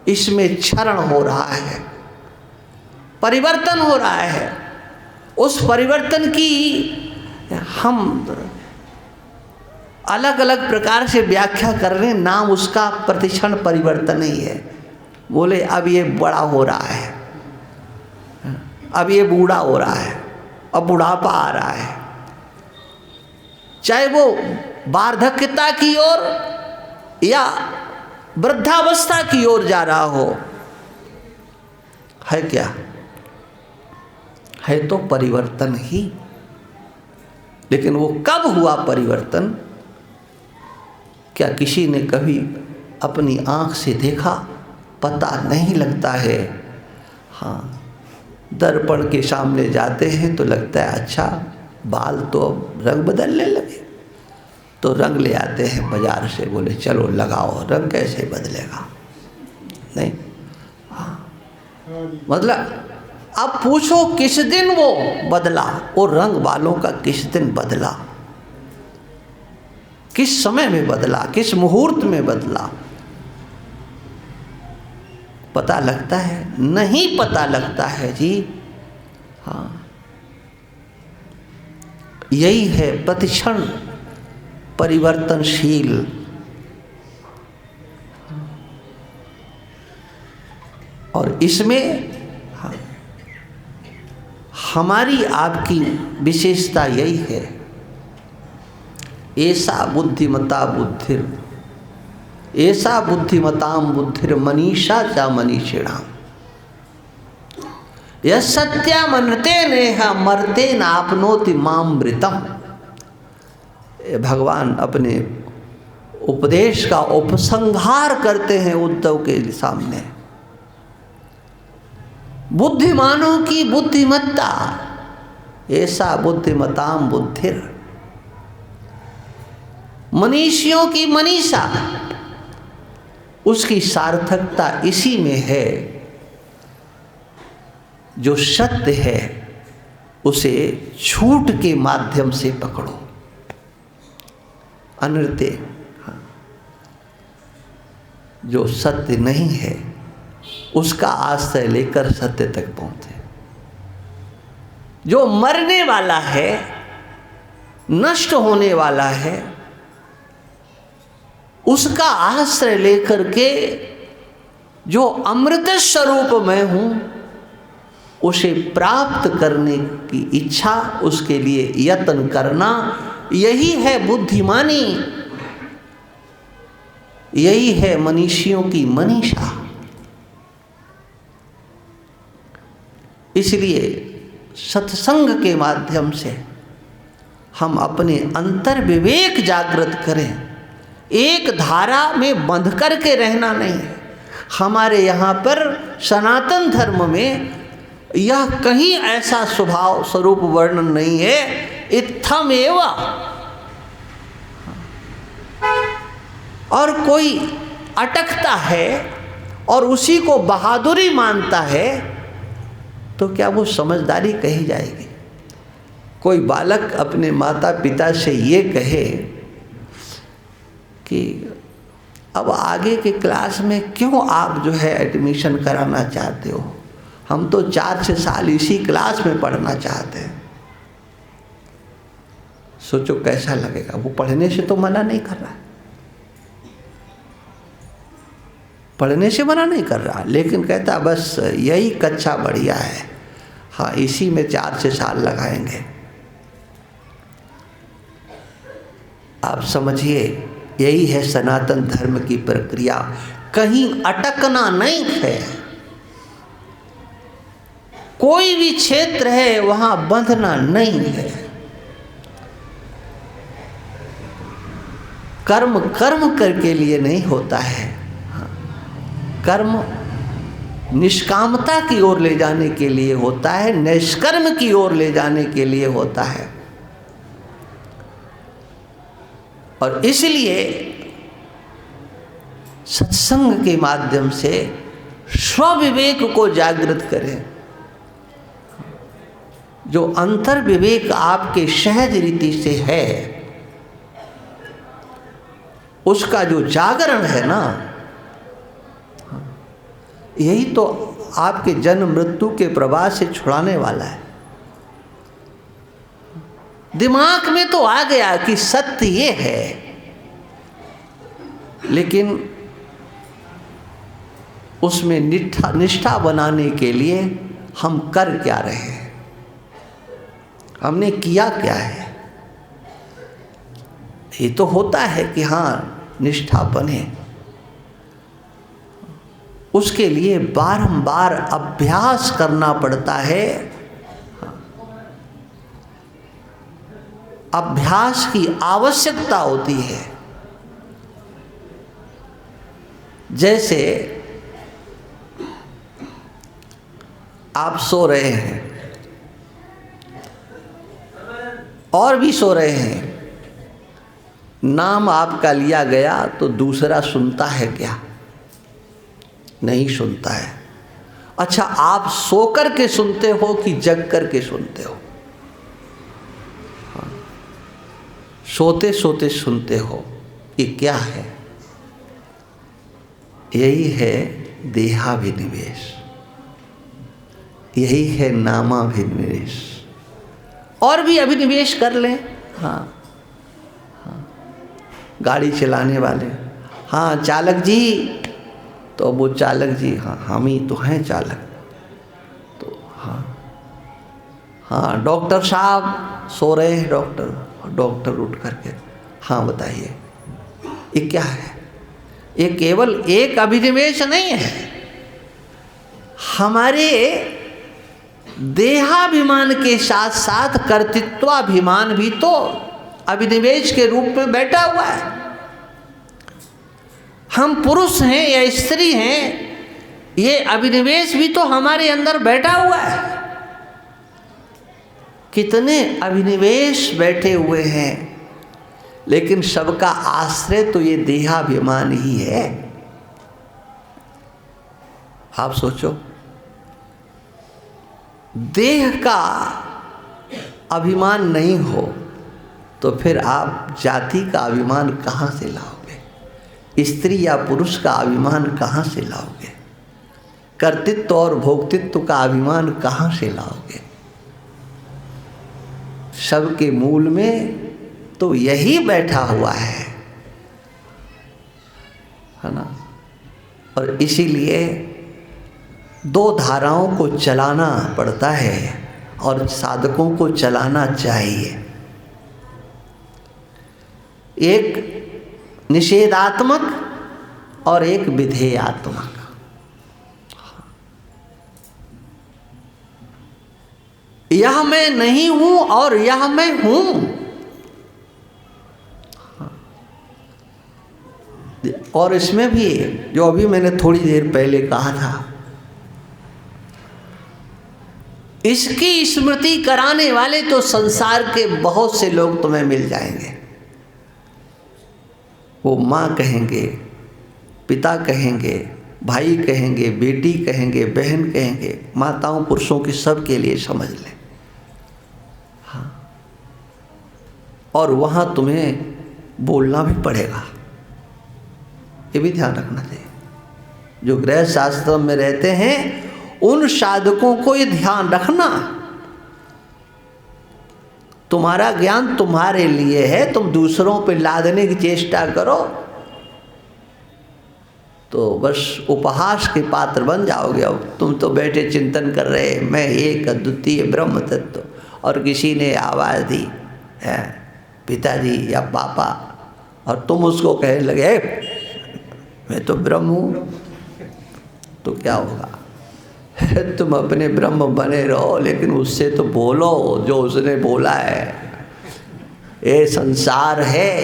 A: इसमें क्षरण हो रहा है, परिवर्तन हो रहा है। उस परिवर्तन की हम अलग अलग प्रकार से व्याख्या कर रहे हैं, नाम उसका प्रतिक्षण परिवर्तन ही है। बोले अब ये बड़ा हो रहा है, अब ये बूढ़ा हो रहा है, अब बुढ़ापा आ रहा है, चाहे वो वार्धक्यता की ओर या वृद्धावस्था की ओर जा रहा हो, है क्या? है तो परिवर्तन ही। लेकिन वो कब हुआ परिवर्तन, क्या किसी ने कभी अपनी आँख से देखा? पता नहीं लगता है। हाँ, दर्पण के सामने जाते हैं तो लगता है अच्छा बाल तो अब रंग बदलने लगे, तो रंग ले आते हैं बाजार से, बोले चलो लगाओ, रंग कैसे बदलेगा? नहीं। हाँ, मतलब अब पूछो किस दिन वो बदला, वो रंग वालों का किस दिन बदला, किस समय में बदला, किस मुहूर्त में बदला? पता लगता है? नहीं पता लगता है जी। हाँ, यही है प्रतिक्षण परिवर्तनशील। और इसमें हाँ, हमारी आपकी विशेषता यही है। ऐसा बुद्धिमता बुद्धिर, ऐसा बुद्धिमताम बुद्धिर मनीषा चा मनीषिणाम, यह सत्या मनते नेहा मरते नापनोति मामृतम। भगवान अपने उपदेश का उपसंहार करते हैं उद्धव के सामने। बुद्धिमानों की बुद्धिमत्ता, ऐसा बुद्धिमताम बुद्धिर, मनीषियों की मनीषा, उसकी सार्थकता इसी में है। जो सत्य है उसे झूठ के माध्यम से पकड़ो, अनृत्य। जो सत्य नहीं है उसका आश्रय लेकर सत्य तक पहुंचे। जो मरने वाला है, नष्ट होने वाला है, उसका आश्रय लेकर के जो अमृत स्वरूप मैं हूं उसे प्राप्त करने की इच्छा, उसके लिए यत्न करना, यही है बुद्धिमानी, यही है मनीषियों की मनीषा। इसलिए सत्संग के माध्यम से हम अपने अंतर विवेक जागृत करें। एक धारा में बंध करके रहना नहीं है। हमारे यहाँ पर सनातन धर्म में यह कहीं ऐसा स्वभाव स्वरूप वर्णन नहीं है, इत्थम एवं। और कोई अटकता है और उसी को बहादुरी मानता है तो क्या वो समझदारी कही जाएगी? कोई बालक अपने माता पिता से ये कहे कि अब आगे के क्लास में क्यों आप जो है एडमिशन कराना चाहते हो, हम तो 4-6 साल इसी क्लास में पढ़ना चाहते हैं। सोचो कैसा लगेगा। वो पढ़ने से तो मना नहीं कर रहा, पढ़ने से मना नहीं कर रहा, लेकिन कहता बस यही कक्षा बढ़िया है, हाँ इसी में 4-6 साल लगाएंगे। आप समझिए, यही है सनातन धर्म की प्रक्रिया। कहीं अटकना नहीं है, कोई भी क्षेत्र है वहां बंधना नहीं है। कर्म कर्म करके लिए नहीं होता है, कर्म निष्कामता की ओर ले जाने के लिए होता है, निष्कर्म की ओर ले जाने के लिए होता है। और इसलिए सत्संग के माध्यम से स्वविवेक को जागृत करें। जो अंतर विवेक आपके सहज रीति से है, उसका जो जागरण है ना, यही तो आपके जन्म मृत्यु के प्रवाह से छुड़ाने वाला है। दिमाग में तो आ गया कि सत्य ये है, लेकिन उसमें निष्ठा बनाने के लिए हम कर क्या रहे हैं, हमने किया क्या है। ये तो होता है कि हाँ निष्ठा बने, उसके लिए बारंबार अभ्यास करना पड़ता है। अभ्यास की आवश्यकता होती है। जैसे आप सो रहे हैं और भी सो रहे हैं, नाम आपका लिया गया तो दूसरा सुनता है क्या? नहीं सुनता है। अच्छा, आप सो कर के सुनते हो कि जग कर के सुनते हो? हाँ, सोते सोते सुनते हो। ये क्या है? यही है देहाभिनिवेश, यही है नामाभिनिवेश। और भी अभिनिवेश कर लें। हाँ हाँ, गाड़ी चलाने वाले, हाँ चालक जी, तो वो चालक जी, हाँ हम ही तो हैं चालक। तो हाँ हाँ, डॉक्टर साहब सो रहे हैं, डॉक्टर उठ करके, हाँ बताइए ये क्या है? ये केवल एक अभिनिवेश नहीं है, हमारे देहाभिमान के साथ साथ कर्तृत्वाभिमान भी तो अभिनिवेश के रूप में बैठा हुआ है। हम पुरुष हैं या स्त्री हैं, ये अभिनिवेश भी तो हमारे अंदर बैठा हुआ है। कितने अभिनिवेश बैठे हुए हैं, लेकिन सबका आश्रय तो ये देहाभिमान ही है। आप सोचो, देह का अभिमान नहीं हो तो फिर आप जाति का अभिमान कहाँ से लाओगे? स्त्री या पुरुष का अभिमान कहाँ से लाओगे? कर्तृत्व और भोक्तृत्व का अभिमान कहाँ से लाओगे? सबके मूल में तो यही बैठा हुआ है ना। और इसीलिए दो धाराओं को चलाना पड़ता है और साधकों को चलाना चाहिए। एक निषेधात्मक और एक विधेयात्मक। यह मैं नहीं हूं और यह मैं हूं। और इसमें भी जो अभी मैंने थोड़ी देर पहले कहा था, इसकी स्मृति कराने वाले तो संसार के बहुत से लोग तुम्हें मिल जाएंगे। वो माँ कहेंगे, पिता कहेंगे, भाई कहेंगे, बेटी कहेंगे, बहन कहेंगे, माताओं पुरुषों की सब के लिए समझ लें। हाँ, और वहाँ तुम्हें बोलना भी पड़ेगा, ये भी ध्यान रखना चाहिए। जो गृहस्थ आश्रम में रहते हैं उन साधकों को ये ध्यान रखना, तुम्हारा ज्ञान तुम्हारे लिए है, तुम दूसरों पे लादने की चेष्टा करो तो बस उपहास के पात्र बन जाओगे। अब तुम तो बैठे चिंतन कर रहे मैं एक अद्वितीय ब्रह्म तत्व, और किसी ने आवाज़ दी है पिताजी या पापा, और तुम उसको कहने लगे मैं तो ब्रह्म हूँ, तो क्या होगा? तुम अपने ब्रह्म बने रहो, लेकिन उससे तो बोलो जो उसने बोला है। ये संसार है,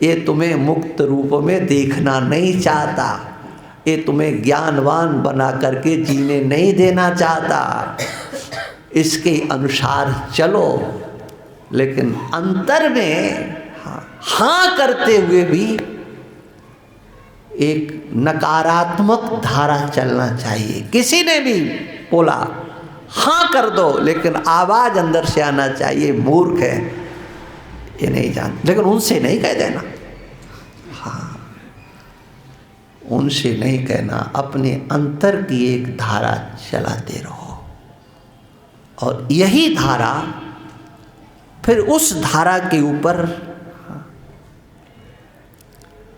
A: ये तुम्हें मुक्त रूप में देखना नहीं चाहता, ये तुम्हें ज्ञानवान बना करके जीने नहीं देना चाहता। इसके अनुसार चलो, लेकिन अंतर में हाँ करते हुए भी एक नकारात्मक धारा चलना चाहिए। किसी ने भी बोला हाँ कर दो, लेकिन आवाज़ अंदर से आना चाहिए मूर्ख है, ये नहीं जानते। लेकिन उनसे नहीं कह देना, हाँ उनसे नहीं कहना, अपने अंतर की एक धारा चलाते रहो, और यही धारा फिर उस धारा के ऊपर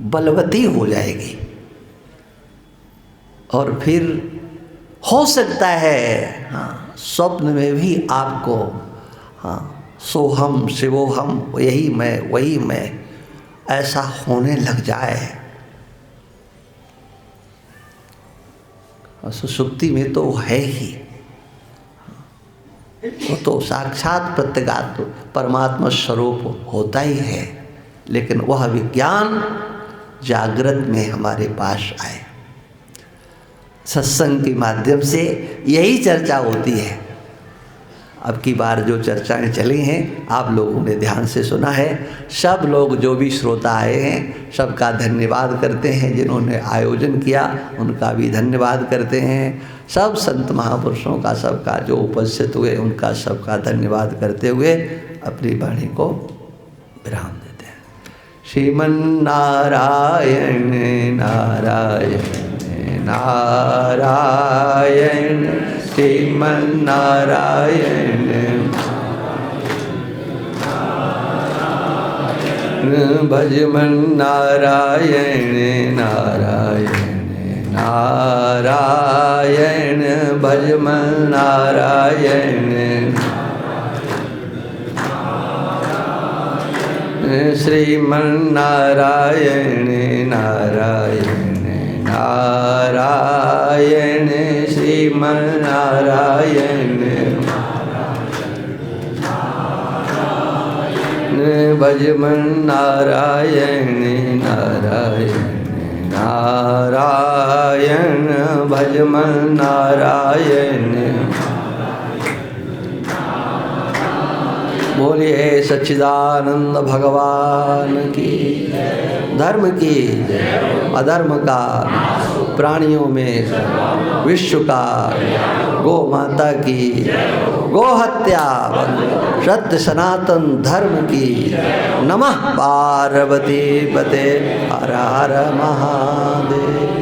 A: बलवती हो जाएगी, और फिर हो सकता है हाँ स्वप्न में भी आपको हाँ सोहम शिवोहम यही मैं वही मैं ऐसा होने लग जाए। और सुषुप्ति में तो है ही, वो तो साक्षात प्रत्यगात्म परमात्मा स्वरूप होता ही है, लेकिन वह विज्ञान जागृत में हमारे पास आए। सत्संग के माध्यम से यही चर्चा होती है। अब की बार जो चर्चाएं चली हैं आप लोगों ने ध्यान से सुना है। सब लोग जो भी श्रोता आए हैं सबका धन्यवाद करते हैं, जिन्होंने आयोजन किया उनका भी धन्यवाद करते हैं। सब संत महापुरुषों का, सबका जो उपस्थित हुए उनका सबका धन्यवाद करते हुए अपनी वाणी को विराम देते हैं। श्रीमन्नारायण नारायण नारायण श्रीमन्नारायण भजमन्नारायण नारायण नारायण भजमन्नारायण श्रीमन्नारायण नारायण नारायण श्रीमन्नारायण भजमन्नारायण नारायण नारायण भजमन्नारायण। बोलिए सच्चिदानंद भगवान की, धर्म की, अधर्म का, प्राणियों में विश्व का, गौ माता की, गो हत्या, सत्य सनातन धर्म की। नमः पार्वती पते हर हर महादेव।